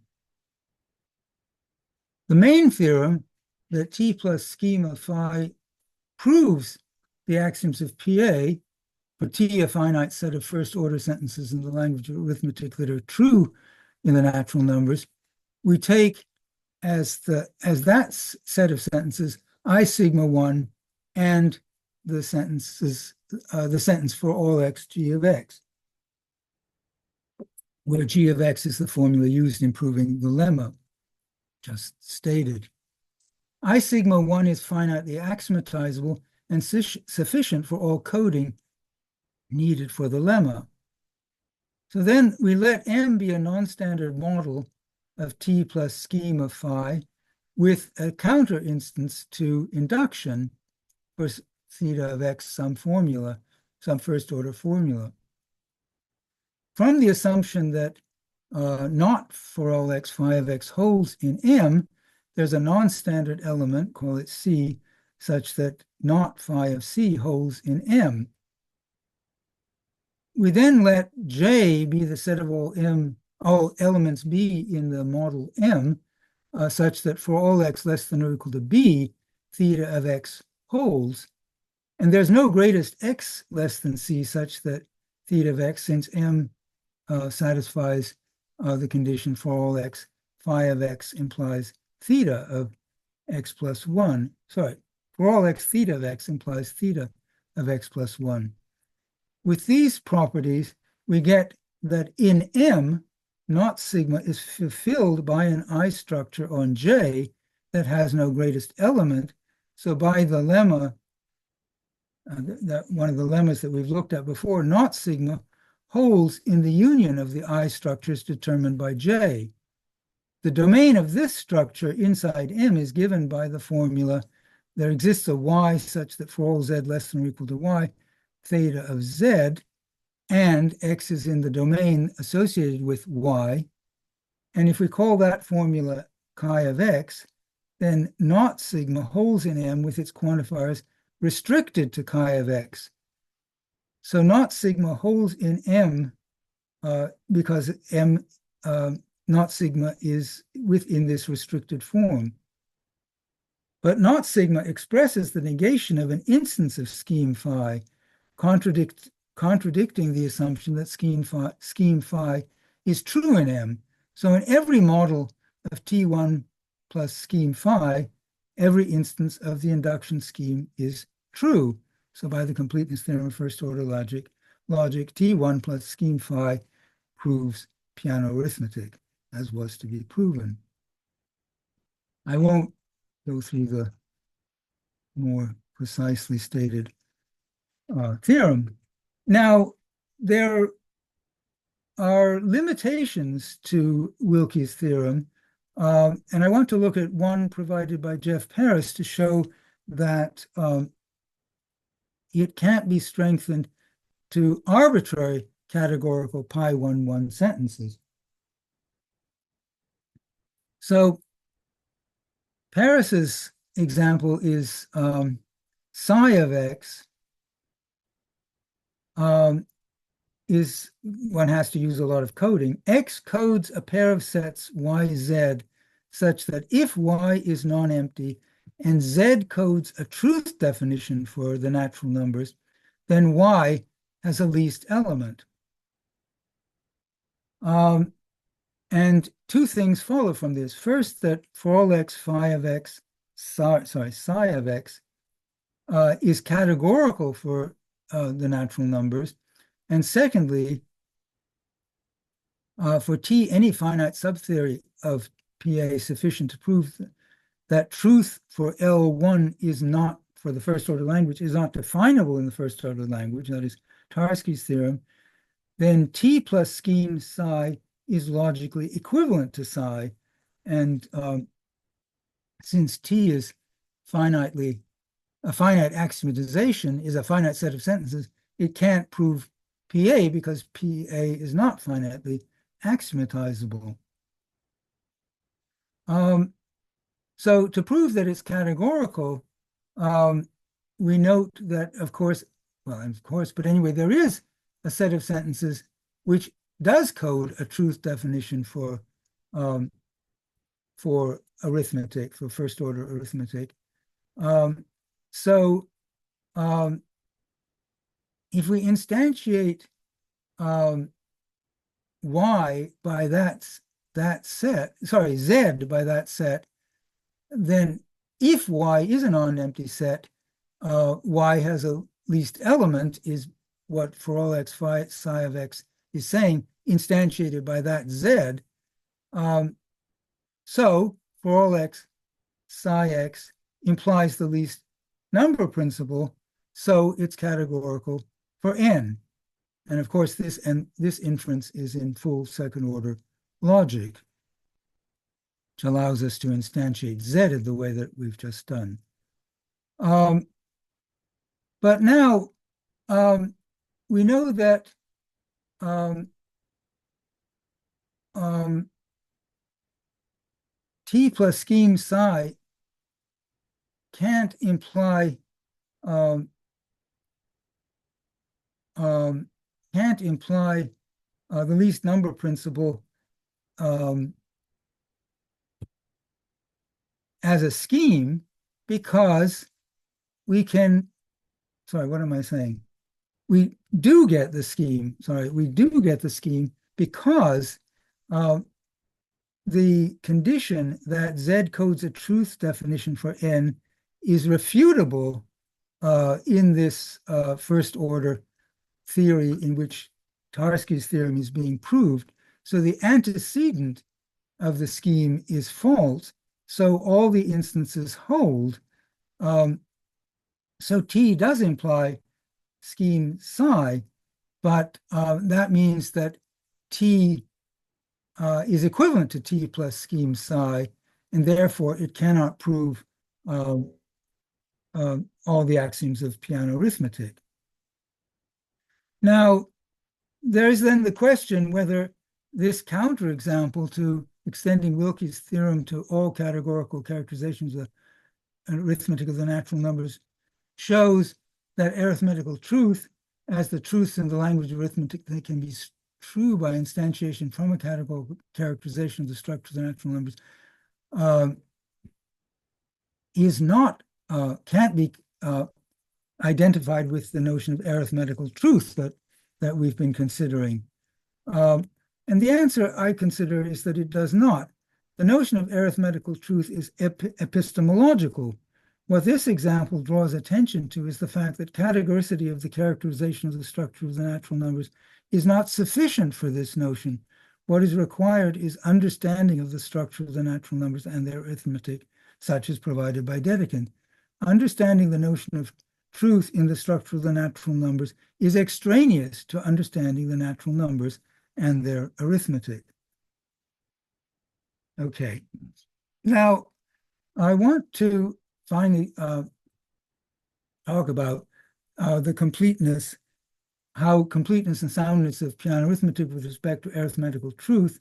The main theorem that T plus schema phi proves the axioms of PA, for T, a finite set of first-order sentences in the language of arithmetic that are true in the natural numbers, we take as that set of sentences I sigma 1 and the sentence for all x g of x, where g of x is the formula used in proving the lemma just stated. I sigma 1 is finitely axiomatizable and sufficient for all coding needed for the lemma. So then we let M be a non-standard model of T plus schema phi with a counter instance to induction for theta of x, some formula, some first order formula. From the assumption that not for all x, phi of x holds in M, there's a non-standard element, call it C, such that not phi of C holds in M. We then let J be the set of all elements B in the model M, such that for all x less than or equal to B, theta of x holds. And there's no greatest x less than C such that theta of x, since M satisfies the condition for all x, phi of x implies theta of x plus 1. Sorry, for all x, theta of x implies theta of x plus 1. With these properties, we get that in M, not sigma is fulfilled by an I structure on J that has no greatest element. So by the lemma, that one of the lemmas that we've looked at before, not sigma holds in the union of the I structures determined by J. The domain of this structure inside M is given by the formula there exists a Y such that for all Z less than or equal to Y, theta of Z, and X is in the domain associated with Y. And if we call that formula chi of X, then not sigma holds in M with its quantifiers restricted to chi of X. So not sigma holds in M because M not sigma is within this restricted form. But not sigma expresses the negation of an instance of scheme phi, contradicting the assumption that scheme phi is true in M. So in every model of T1 plus scheme phi, every instance of the induction scheme is true. So by the completeness theorem of first order logic, T1 plus scheme phi proves Peano arithmetic, as was to be proven. I won't go through the more precisely stated theorem. Now, there are limitations to Wilke's theorem, and I want to look at one provided by Jeff Paris to show that it can't be strengthened to arbitrary categorical pi1-1 sentences. So Paris's example is psi of x is, one has to use a lot of coding. X codes a pair of sets y, z, such that if y is non-empty and z codes a truth definition for the natural numbers, then y has a least element. And two things follow from this. First, that for all x, phi of x, psi of x is categorical for the natural numbers. And secondly, for T, any finite subtheory of PA sufficient to prove that truth for L1 is not, for the first order language, is not definable in the first order language, that is Tarski's theorem, then T plus scheme psi is logically equivalent to psi. And since T is a finite axiomatization, is a finite set of sentences, it can't prove PA because PA is not finitely axiomatizable. So to prove that it's categorical, we note that, of course, but anyway, there is a set of sentences which does code a truth definition for arithmetic, for first order arithmetic. So if we instantiate y by that set, sorry, z by that set, then if y is a non-empty set, y has a least element is what for all x psi of x is saying, instantiated by that z. So for all x, psi x implies the least number principle, so it's categorical for n. And of course, this inference is in full second order logic, which allows us to instantiate z in the way that we've just done. But now we know that t plus scheme psi can't imply the least number principle as a scheme, because we can, sorry, what am I saying? We do get the scheme, because the condition that Z codes a truth definition for N is refutable in this first order theory in which Tarski's theorem is being proved. So the antecedent of the scheme is false, so all the instances hold. So T does imply scheme psi, but that means that T is equivalent to T plus scheme psi, and therefore it cannot prove all the axioms of Peano arithmetic. Now, there's then the question whether this counterexample to extending Wilke's theorem to all categorical characterizations of arithmetic of the natural numbers shows that arithmetical truth, as the truths in the language of arithmetic that can be true by instantiation from a categorical characterization of the structure of the natural numbers, can't be identified with the notion of arithmetical truth that we've been considering. And the answer I consider is that it does not. The notion of arithmetical truth is epistemological. What this example draws attention to is the fact that categoricity of the characterization of the structure of the natural numbers is not sufficient for this notion. What is required is understanding of the structure of the natural numbers and their arithmetic, such as provided by Dedekind. Understanding the notion of truth in the structure of the natural numbers is extraneous to understanding the natural numbers and their arithmetic. Okay, now I want to finally talk about the completeness, how completeness and soundness of Peano arithmetic with respect to arithmetical truth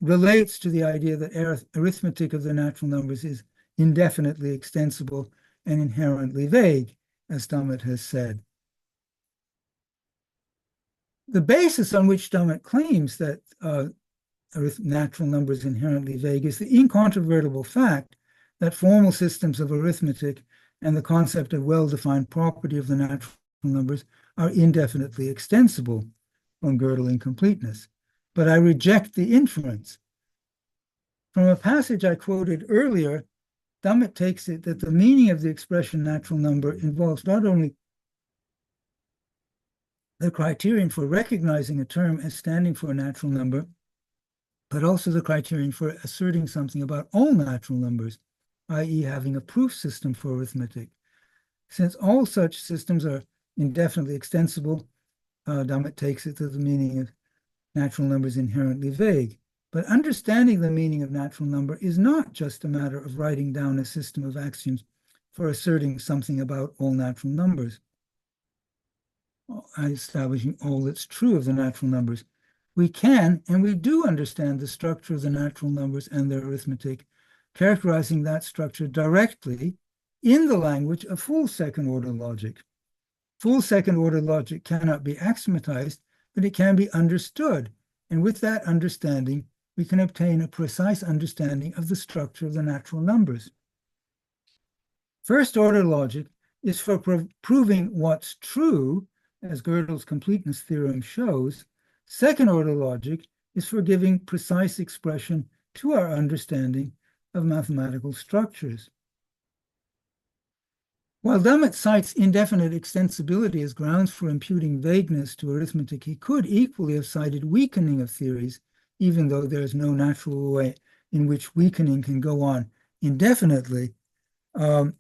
relates to the idea that arithmetic of the natural numbers is indefinitely extensible and inherently vague, as Dummett has said. The basis on which Dummett claims that natural numbers inherently vague is the incontrovertible fact that formal systems of arithmetic and the concept of well-defined property of the natural numbers are indefinitely extensible from Gödel incompleteness. But I reject the inference. From a passage I quoted earlier, Dummett takes it that the meaning of the expression natural number involves not only the criterion for recognizing a term as standing for a natural number, but also the criterion for asserting something about all natural numbers, i.e. having a proof system for arithmetic. Since all such systems are indefinitely extensible, Dummett takes it that the meaning of natural number is inherently vague. But understanding the meaning of natural number is not just a matter of writing down a system of axioms for asserting something about all natural numbers, establishing all that's true of the natural numbers. We can and we do understand the structure of the natural numbers and their arithmetic characterizing that structure directly in the language of full second-order logic. Full second-order logic cannot be axiomatized, but it can be understood. And with that understanding, we can obtain a precise understanding of the structure of the natural numbers. First-order logic is for proving what's true, as Gödel's completeness theorem shows. Second-order logic is for giving precise expression to our understanding of mathematical structures. While Dummett cites indefinite extensibility as grounds for imputing vagueness to arithmetic, he could equally have cited weakening of theories, even though there is no natural way in which weakening can go on indefinitely. The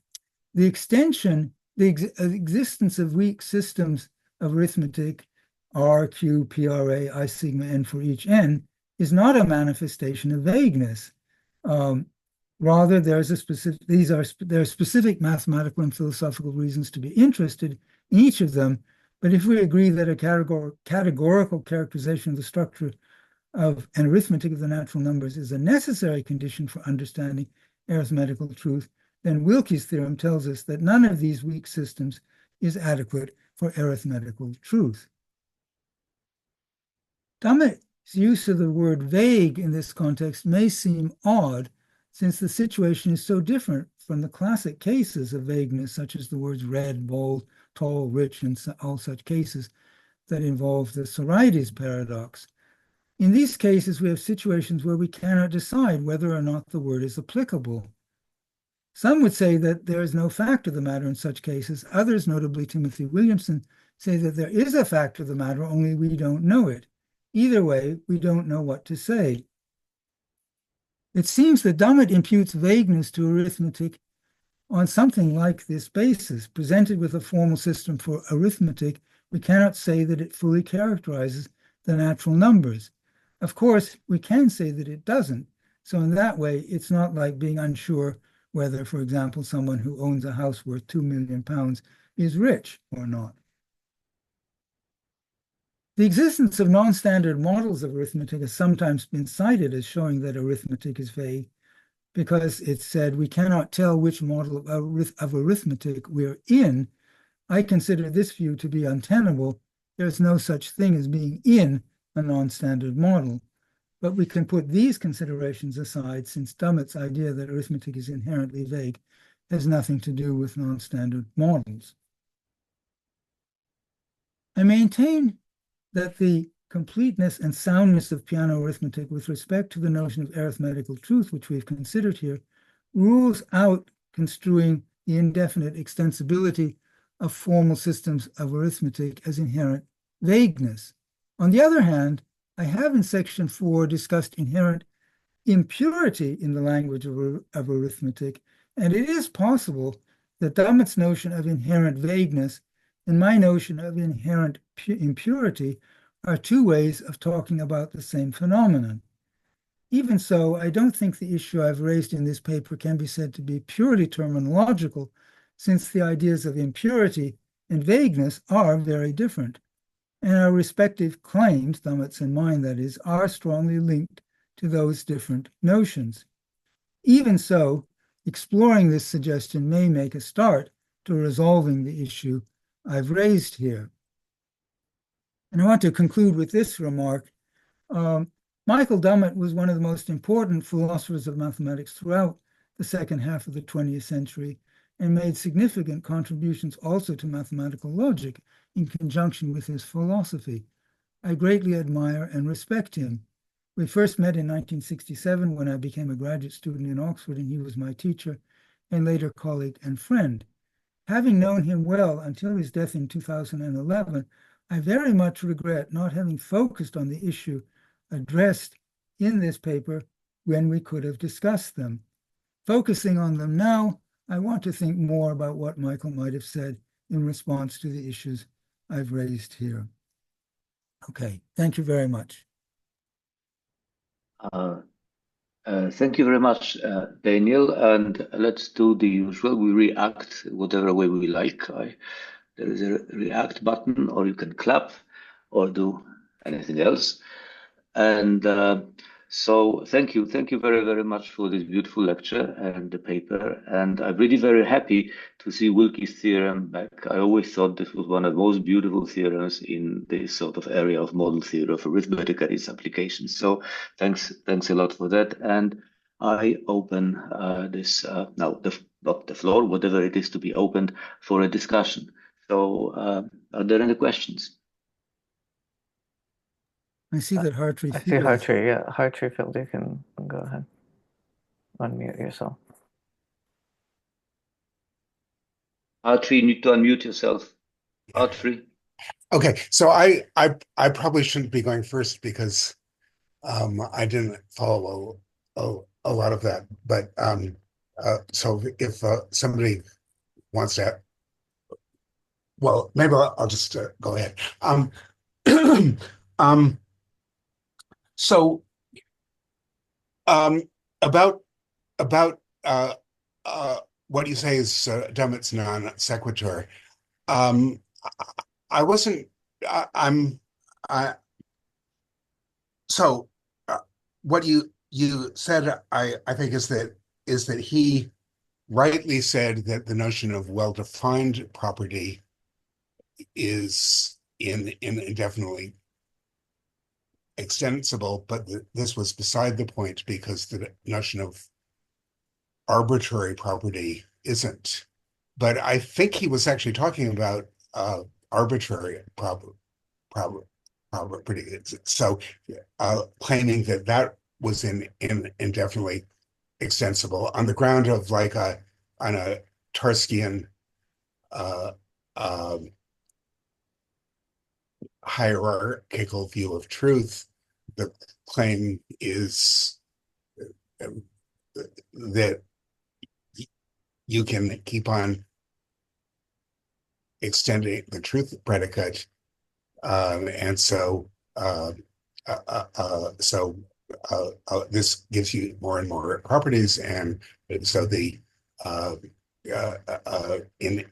existence of weak systems of arithmetic, R, Q, PRA, I sigma n for each n, is not a manifestation of vagueness. Rather, there are specific mathematical and philosophical reasons to be interested in each of them. But if we agree that a categorical characterization of the structure of an arithmetic of the natural numbers is a necessary condition for understanding arithmetical truth, then Wilke's theorem tells us that none of these weak systems is adequate for arithmetical truth. Dummett's use of the word vague in this context may seem odd, since the situation is so different from the classic cases of vagueness, such as the words red, bold, tall, rich, and all such cases that involve the Sorites paradox. In these cases, we have situations where we cannot decide whether or not the word is applicable. Some would say that there is no fact of the matter in such cases. Others, notably Timothy Williamson, say that there is a fact of the matter, only we don't know it. Either way, we don't know what to say. It seems that Dummett imputes vagueness to arithmetic on something like this basis. Presented with a formal system for arithmetic, we cannot say that it fully characterizes the natural numbers. Of course, we can say that it doesn't. So in that way, it's not like being unsure whether, for example, someone who owns a house worth £2 million is rich or not. The existence of non-standard models of arithmetic has sometimes been cited as showing that arithmetic is vague, because it's said we cannot tell which model of arithmetic we're in. I consider this view to be untenable. There's no such thing as being in a non-standard model. But we can put these considerations aside, since Dummett's idea that arithmetic is inherently vague has nothing to do with non-standard models. I maintain that the completeness and soundness of Peano arithmetic with respect to the notion of arithmetical truth, which we've considered here, rules out construing the indefinite extensibility of formal systems of arithmetic as inherent vagueness. On the other hand, I have in section 4 discussed inherent impurity in the language of arithmetic, and it is possible that Dummett's notion of inherent vagueness and my notion of inherent impurity are two ways of talking about the same phenomenon. Even so, I don't think the issue I've raised in this paper can be said to be purely terminological, since the ideas of impurity and vagueness are very different, and our respective claims, Dummett's and mine that is, are strongly linked to those different notions. Even so, exploring this suggestion may make a start to resolving the issue I've raised here. And I want to conclude with this remark. Michael Dummett was one of the most important philosophers of mathematics throughout the second half of the 20th century and made significant contributions also to mathematical logic in conjunction with his philosophy. I greatly admire and respect him. We first met in 1967 when I became a graduate student in Oxford, and he was my teacher and later colleague and friend. Having known him well until his death in 2011, I very much regret not having focused on the issue addressed in this paper when we could have discussed them. Focusing on them now, I want to think more about what Michael might have said in response to the issues I've raised here. Okay, thank you very much. Thank you very much, Daniel. And let's do the usual. We react whatever way we like. There is a react button, or you can clap or do anything else. And So thank you very, very much for this beautiful lecture and the paper. And I'm really very happy to see Wilkie's theorem back. I always thought this was one of the most beautiful theorems in this sort of area of model theory of arithmetic and its applications. So thanks a lot for that. And I open this now not the floor, whatever it is to be opened for a discussion. So are there any questions? I see that Hartree I see Field. Hartree, yeah. Hartree Field, you can go ahead. Unmute yourself. Hartree, you need to unmute yourself. Hartree. Okay, so I probably shouldn't be going first because I didn't follow a lot of that. But so if somebody wants to, well, maybe I'll just go ahead. So about what you say is Dummett's non sequitur. I wasn't. I so what you said, I think, is that he rightly said that the notion of well-defined property is indefinitely extensible, but this was beside the point because the notion of arbitrary property isn't. But I think he was actually talking about arbitrary property. So claiming that was indefinitely extensible on the ground of like on a Tarskian hierarchical view of truth, the claim is that you can keep on extending the truth predicate, and so this gives you more and more properties, and so the in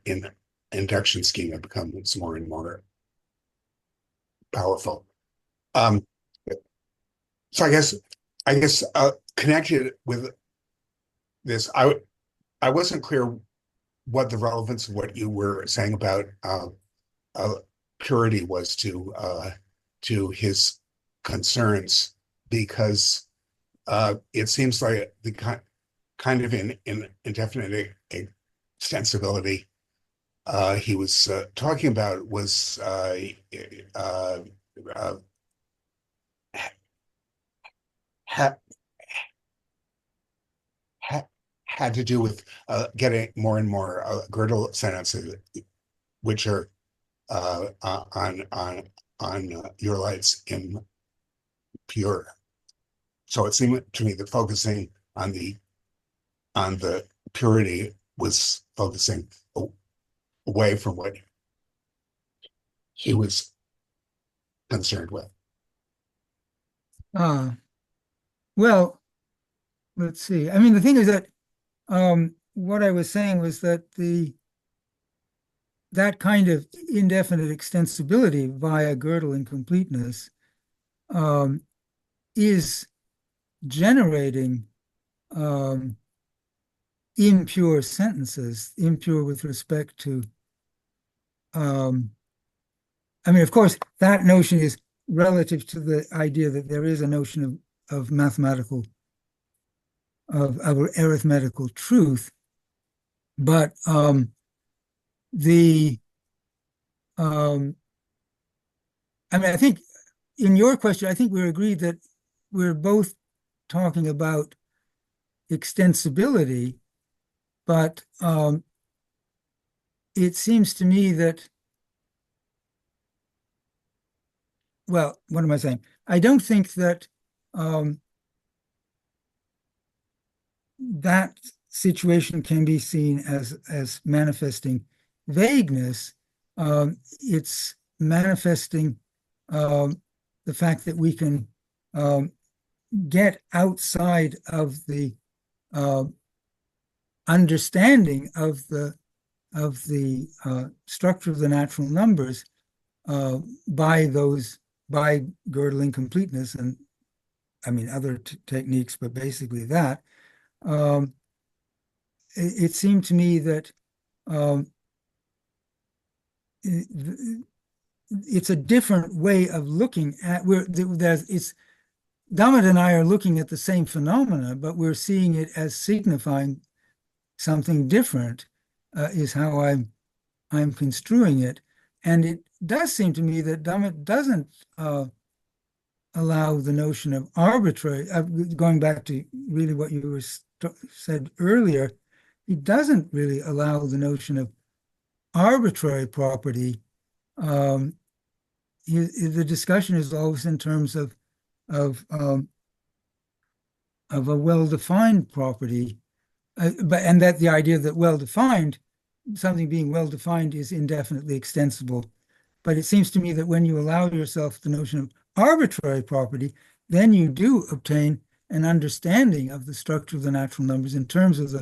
induction schema becomes more and more powerful. So I guess connected with this, I wasn't clear what the relevance of what you were saying about purity was to his concerns, because it seems like the kind of in indefinite extensibility he was talking about was had to do with getting more and more Gödel sentences, which are on your lights impure. So it seemed to me that focusing on the purity was focusing away from what he was concerned with. Well, let's see. I mean, the thing is that what I was saying was that that kind of indefinite extensibility via Gödel incompleteness is generating impure sentences, impure with respect to, I mean, of course, that notion is relative to the idea that there is a notion of mathematical, of arithmetical truth, but I mean, I think in your question, I think we agreed that we're both talking about extensibility, but it seems to me that, well, what am I saying? I don't think that that situation can be seen as manifesting vagueness. It's manifesting the fact that we can get outside of the understanding of the structure of the natural numbers by Gödel incompleteness I mean, other techniques, but basically that. It seemed to me that it's a different way of looking at where it's Dummett and I are looking at the same phenomena, but we're seeing it as signifying something different, is how I'm construing it. And it does seem to me that Dummett doesn't allow the notion of arbitrary, going back to really what you were said earlier, he doesn't really allow the notion of arbitrary property. The discussion is always in terms of a well-defined property, and that the idea that something being well-defined is indefinitely extensible. But it seems to me that when you allow yourself the notion of arbitrary property, then you do obtain an understanding of the structure of the natural numbers in terms of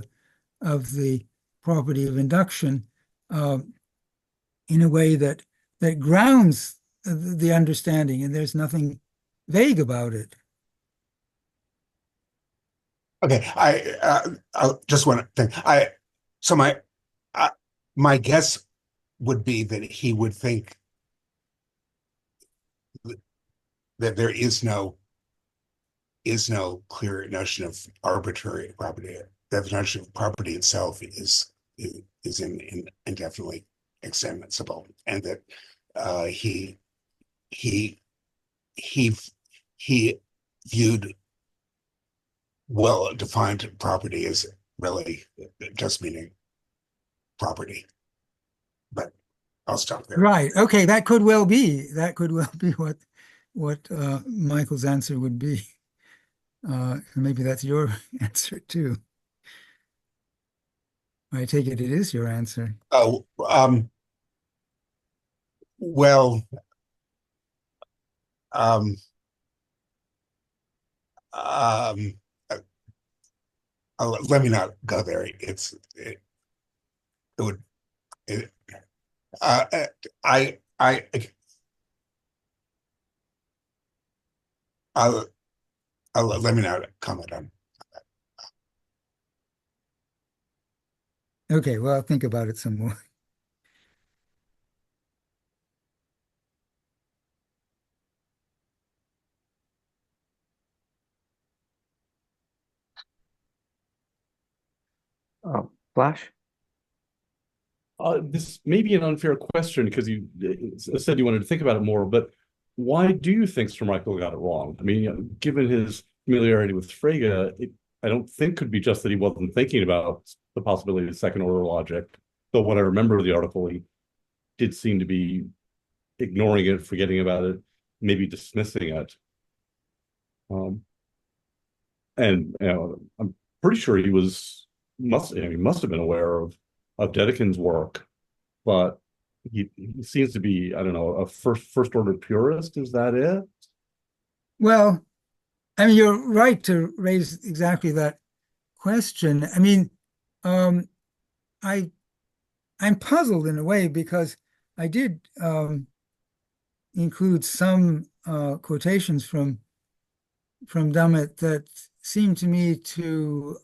the property of induction, in a way that grounds the understanding, and there's nothing vague about it. Okay, I just one thing. So my guess would be that he would think that there is no clear notion of arbitrary property. That the notion of property itself is indefinitely extensible, and that he viewed well-defined property as really just meaning property. But I'll stop there. Right. Okay. That could well be what Michael's answer would be. Maybe that's your answer too. I take it is your answer. Oh, well, let me not go there. Let me not comment on. Okay, well, I'll think about it some more. Flash? This may be an unfair question because you said you wanted to think about it more, but why do you think Sir Michael got it wrong? I mean, given his familiarity with Frege, I don't think could be just that he wasn't thinking about the possibility of second order logic. Though what I remember of the article, he did seem to be ignoring it, forgetting about it, maybe dismissing it. And I'm pretty sure he must have been aware of Dedekind's work, but he seems to be, I don't know, a first order purist. Is that it? Well, I mean, you're right to raise exactly that question. I mean, I'm puzzled in a way because I did include some quotations from Dummett that seem to me to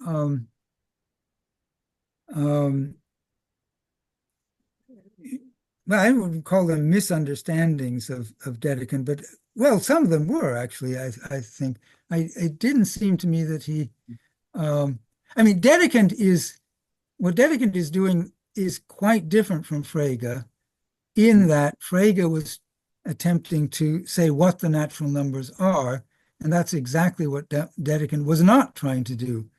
well, I wouldn't call them misunderstandings of Dedekind, but well, some of them were actually. I think it didn't seem to me that he. I mean, what Dedekind is doing is quite different from Frege, in that Frege was attempting to say what the natural numbers are, and that's exactly what Dedekind was not trying to do.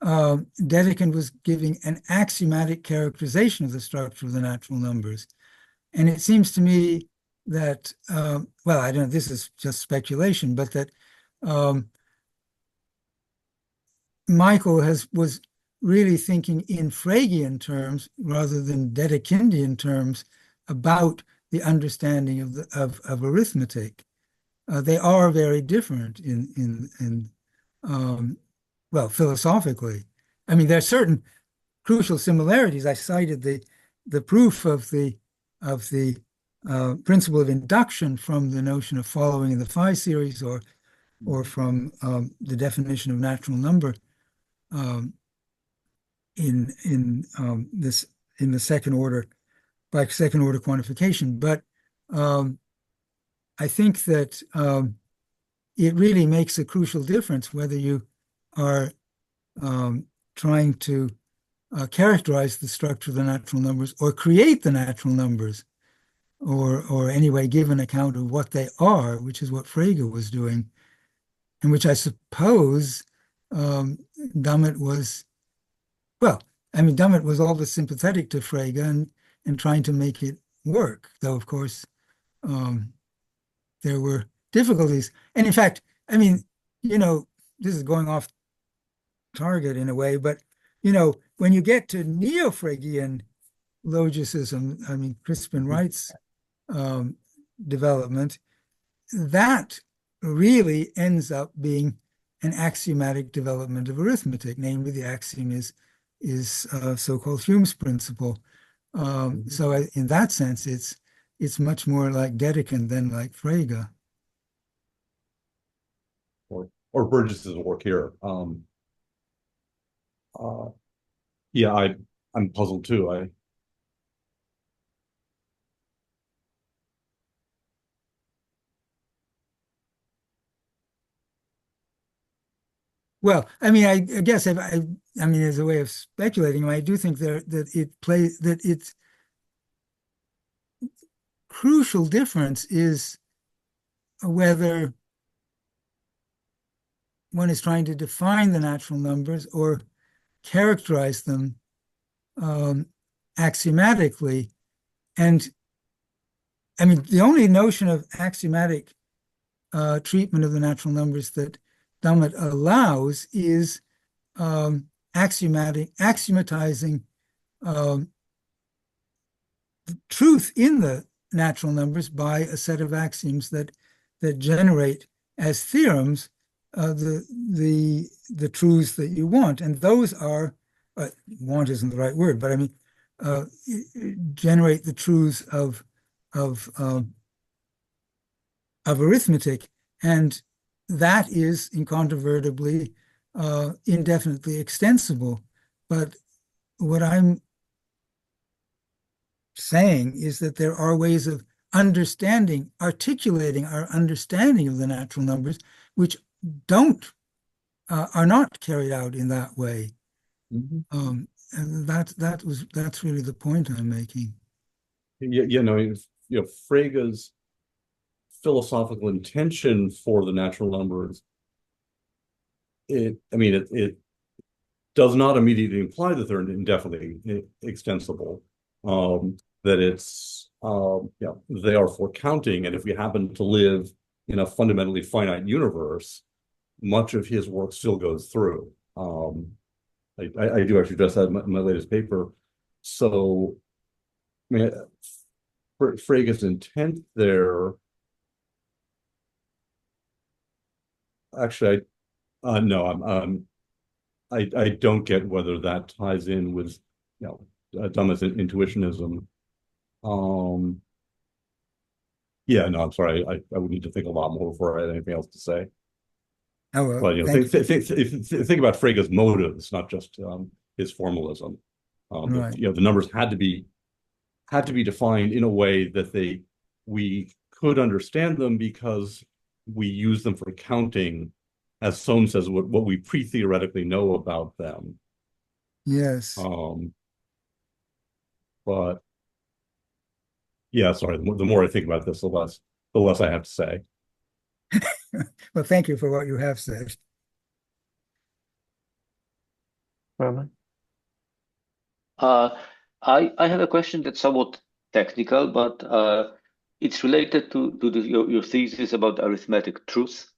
Dedekind was giving an axiomatic characterization of the structure of the natural numbers. And it seems to me that, well, I don't know, this is just speculation, but that Michael was really thinking in Fregean terms rather than Dedekindian terms about the understanding of arithmetic. They are very different in well, philosophically. I mean, there are certain crucial similarities. I cited the proof of the principle of induction from the notion of following in the phi series, or or from the definition of natural number in the second order, by second order quantification. But I think that it really makes a crucial difference whether you are trying to characterize the structure of the natural numbers or create the natural numbers, or anyway give an account of what they are, which is what Frege was doing, and which I suppose Dummett was, well, I mean, Dummett was always sympathetic to Frege and trying to make it work, though, of course, there were difficulties. And in fact, I mean, this is going off target in a way, but, when you get to neo-Fregean logicism, I mean, Crispin Wright's development, that really ends up being an axiomatic development of arithmetic. Namely, the axiom is so-called Hume's principle. So in that sense, it's much more like Dedekind than like Frege. Or Burgess's work here. Yeah, I'm puzzled too. Well, I mean, I guess I mean, as a way of speculating, I do think that its crucial difference is whether one is trying to define the natural numbers or characterize them axiomatically. And I mean, the only notion of axiomatic treatment of the natural numbers that Dummett allows is axiomatizing the truth in the natural numbers by a set of axioms that generate as theorems the truths that you want. And those are, want isn't the right word, but I mean, generate the truths of arithmetic. And that is incontrovertibly indefinitely extensible. But what I'm saying is that there are ways of articulating our understanding of the natural numbers, which are not carried out in that way. And that's really the point I'm making. Frege's philosophical intention for the natural numbers, it does not immediately imply that they're indefinitely extensible. That it's they are for counting, and if we happen to live in a fundamentally finite universe, much of his work still goes through. I do actually address that in my latest paper. So, I mean, Frege's intent there. Actually, no, I don't get whether that ties in with Dummett's intuitionism. Yeah, no, I'm sorry. I would need to think a lot more before I had anything else to say. Oh, well, but think about Frege's motives, not just his formalism. Right. The numbers had to be defined in a way that we could understand them because we use them for counting, as Sohn says, what we pre-theoretically know about them. Yes. But yeah, sorry. The more I think about this, the less I have to say. Well, thank you for what you have said. Roman? I have a question that's somewhat technical, but it's related to your thesis about arithmetic truth.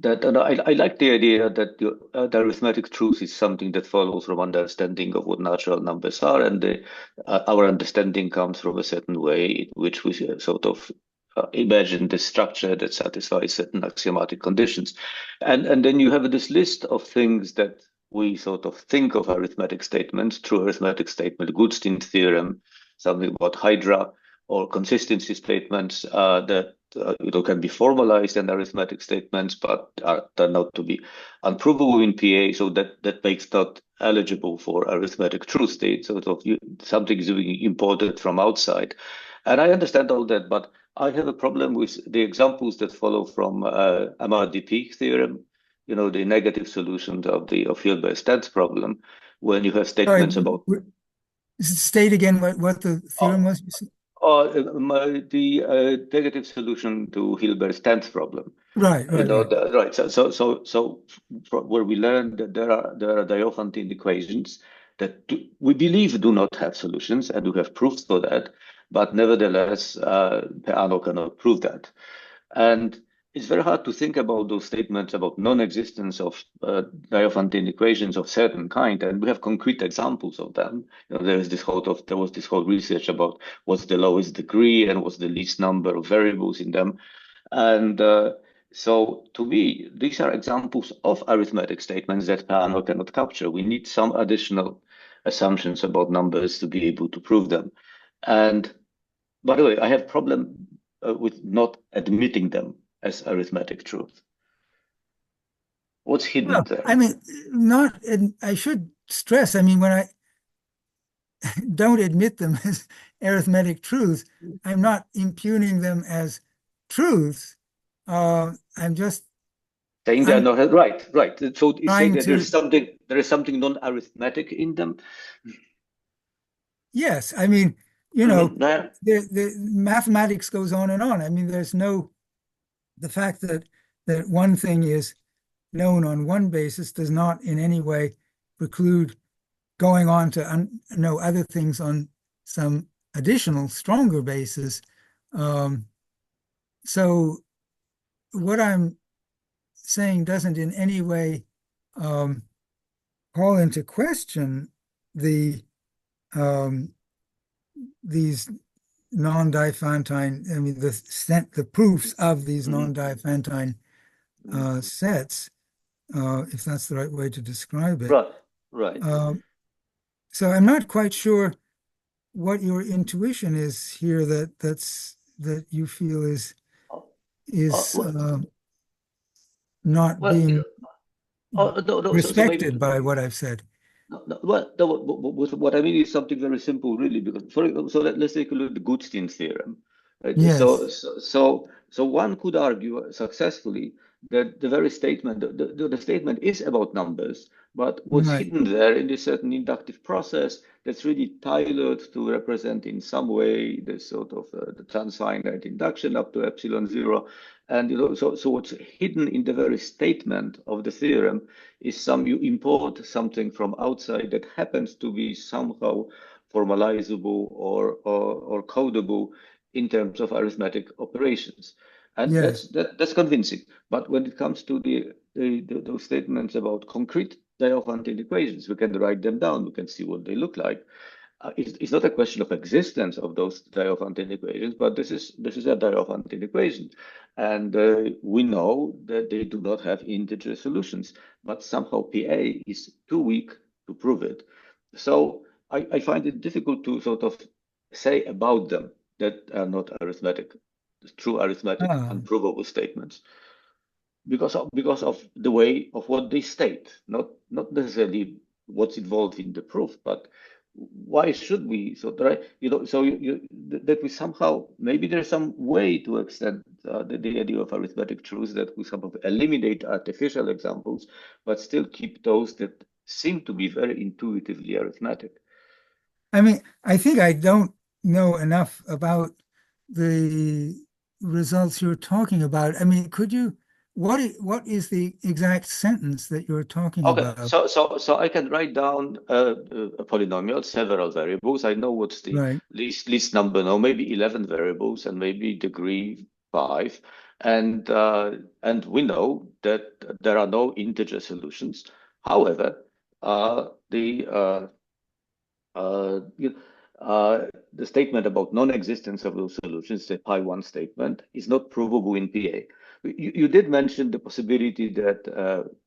That I like the idea that the arithmetic truth is something that follows from understanding of what natural numbers are, and our understanding comes from a certain way in which we sort of imagine the structure that satisfies certain axiomatic conditions. And then you have this list of things that we sort of think of arithmetic statements, true arithmetic statement, Goodstein theorem, something about Hydra, or consistency statements that can be formalized in arithmetic statements, but turn out to be unprovable in PA. So that makes not eligible for arithmetic truth state. So something is being imported from outside, and I understand all that, but I have a problem with the examples that follow from MRDP theorem. The negative solution of Hilbert's tense problem, when you have statements about. State again what the theorem was. The negative solution to Hilbert's tenth problem. Right. Right. So where we learned that there are Diophantine equations that we believe do not have solutions, and we have proofs for that, but nevertheless, Peano cannot prove that. And it's very hard to think about those statements about non-existence of Diophantine equations of certain kind, and we have concrete examples of them. There was this whole research about what's the lowest degree and what's the least number of variables in them, and so to me, these are examples of arithmetic statements that Peano cannot capture. We need some additional assumptions about numbers to be able to prove them. And by the way, I have problem with not admitting them as arithmetic truth. What's hidden there? I mean, I should stress, when I don't admit them as arithmetic truths, I'm not impugning them as truths. I'm just saying they're not right. So it's saying that there is something non-arithmetic in them. Yes, the mathematics goes on and on. There's the fact that one thing is known on one basis does not in any way preclude going on to know other things on some additional, stronger basis. So what I'm saying doesn't in any way call into question these non-Diophantine, the proofs of these non-Diophantine sets, if that's the right way to describe it. Right. So I'm not quite sure what your intuition is here that you feel is not being respected by what I've said. What I mean is something very simple, really. Because let's take a look at the Goodstein theorem. Right? Yes. So one could argue successfully that the very statement, the statement is about numbers, but what's hidden there in this certain inductive process that's really tailored to represent in some way this sort of the transfinite induction up to epsilon 0. And so what's hidden in the very statement of the theorem is you import something from outside that happens to be somehow formalizable or codable in terms of arithmetic operations. And that's convincing. But when it comes to those statements about concrete Diophantine equations, we can write them down. We can see what they look like. It's not a question of existence of those Diophantine equations, but this is a Diophantine equation, and we know that they do not have integer solutions. But somehow PA is too weak to prove it. So I find it difficult to sort of say about them that are not true arithmetic unprovable statements, because of the way of what they state, not necessarily what's involved in the proof, but why should we? That we somehow, maybe there's some way to extend the idea of arithmetic truths, that we somehow eliminate artificial examples, but still keep those that seem to be very intuitively arithmetic. I think I don't know enough about the results you're talking about. Could you? What is the exact sentence that you're talking about? So I can write down a polynomial, several variables. I know what's the least number now, maybe 11 variables, and maybe degree 5, and we know that there are no integer solutions. However, the statement about non-existence of those solutions, the pi1 statement, is not provable in PA. You did mention the possibility that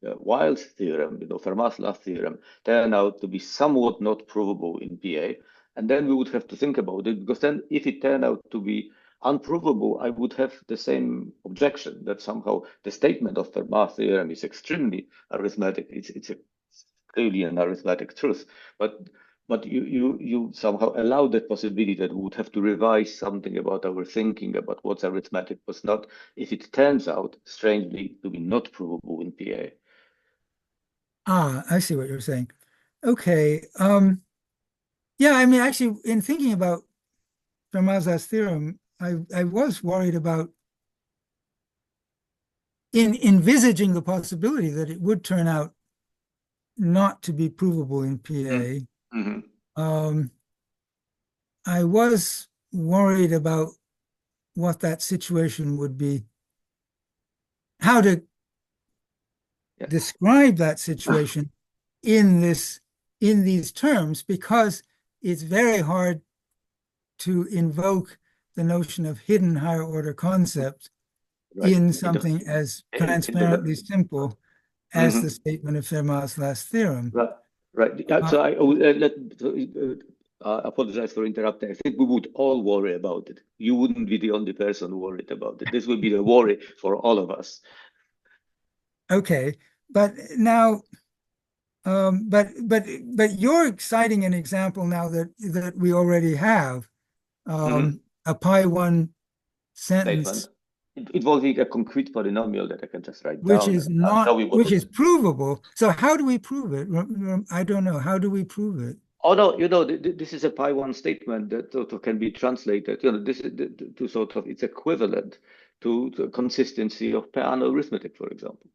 Wiles' theorem, Fermat's last theorem, turned out to be somewhat not provable in PA, and then we would have to think about it, because then if it turned out to be unprovable, I would have the same objection that somehow the statement of Fermat's theorem is extremely arithmetic. It's clearly an arithmetic truth, but you somehow allow that possibility that we would have to revise something about our thinking about what's arithmetic, what's not, if it turns out strangely to be not provable in PA. Ah, I see what you're saying. Okay. Yeah, I mean, actually, in thinking about Fermat's theorem, I was worried about in envisaging the possibility that it would turn out not to be provable in PA. Mm-hmm. I was worried about what that situation would be, how to describe that situation in these terms, because it's very hard to invoke the notion of hidden higher order concept in something as transparently simple as the statement of Fermat's last theorem. Right. So I apologize for interrupting. I think we would all worry about it. You wouldn't be the only person worried about it. This would be the worry for all of us. Okay, but now, but you're citing an example now that we already have, a pi1 sentence statement involving a concrete polynomial that I can just write which down. is not, which is provable. So how do we prove it? I don't know. How do we prove it? Oh no, this is a pi1 statement that sort of can be translated. This is to sort of it's equivalent to the consistency of Peano arithmetic, for example.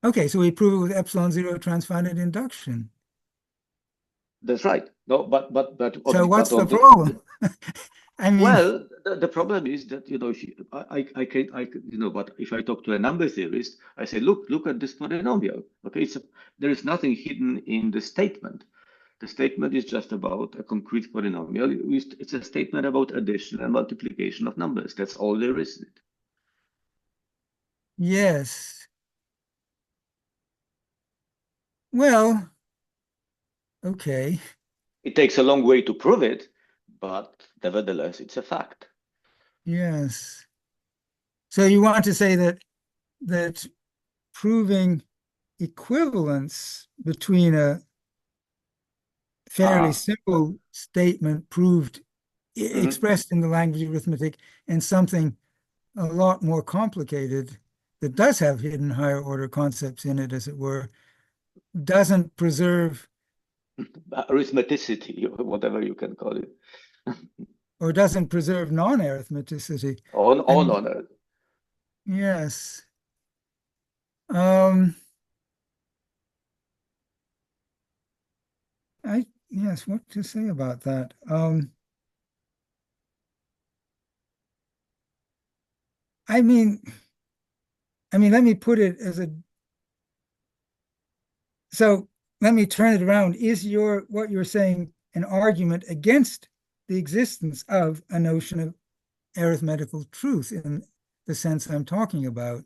Okay, so we prove it with epsilon zero transfinite induction. That's right. No, but so what's the problem? I mean, well, the problem is that if but if I talk to a number theorist, I say, look at this polynomial. Okay, there is nothing hidden in the statement. The statement is just about a concrete polynomial. It's a statement about addition and multiplication of numbers. That's all there is. Yes. Well, okay. It takes a long way to prove it, but nevertheless, it's a fact. Yes. So you want to say that proving equivalence between a fairly simple statement proved expressed in the language of arithmetic and something a lot more complicated that does have hidden higher order concepts in it, as it were, doesn't preserve arithmeticity, or whatever you can call it, or doesn't preserve non-arithmeticity. on it. Yes. Yes, what to say about that? I mean, let me put it as so let me turn it around. Is what you're saying an argument against the existence of a notion of arithmetical truth in the sense I'm talking about?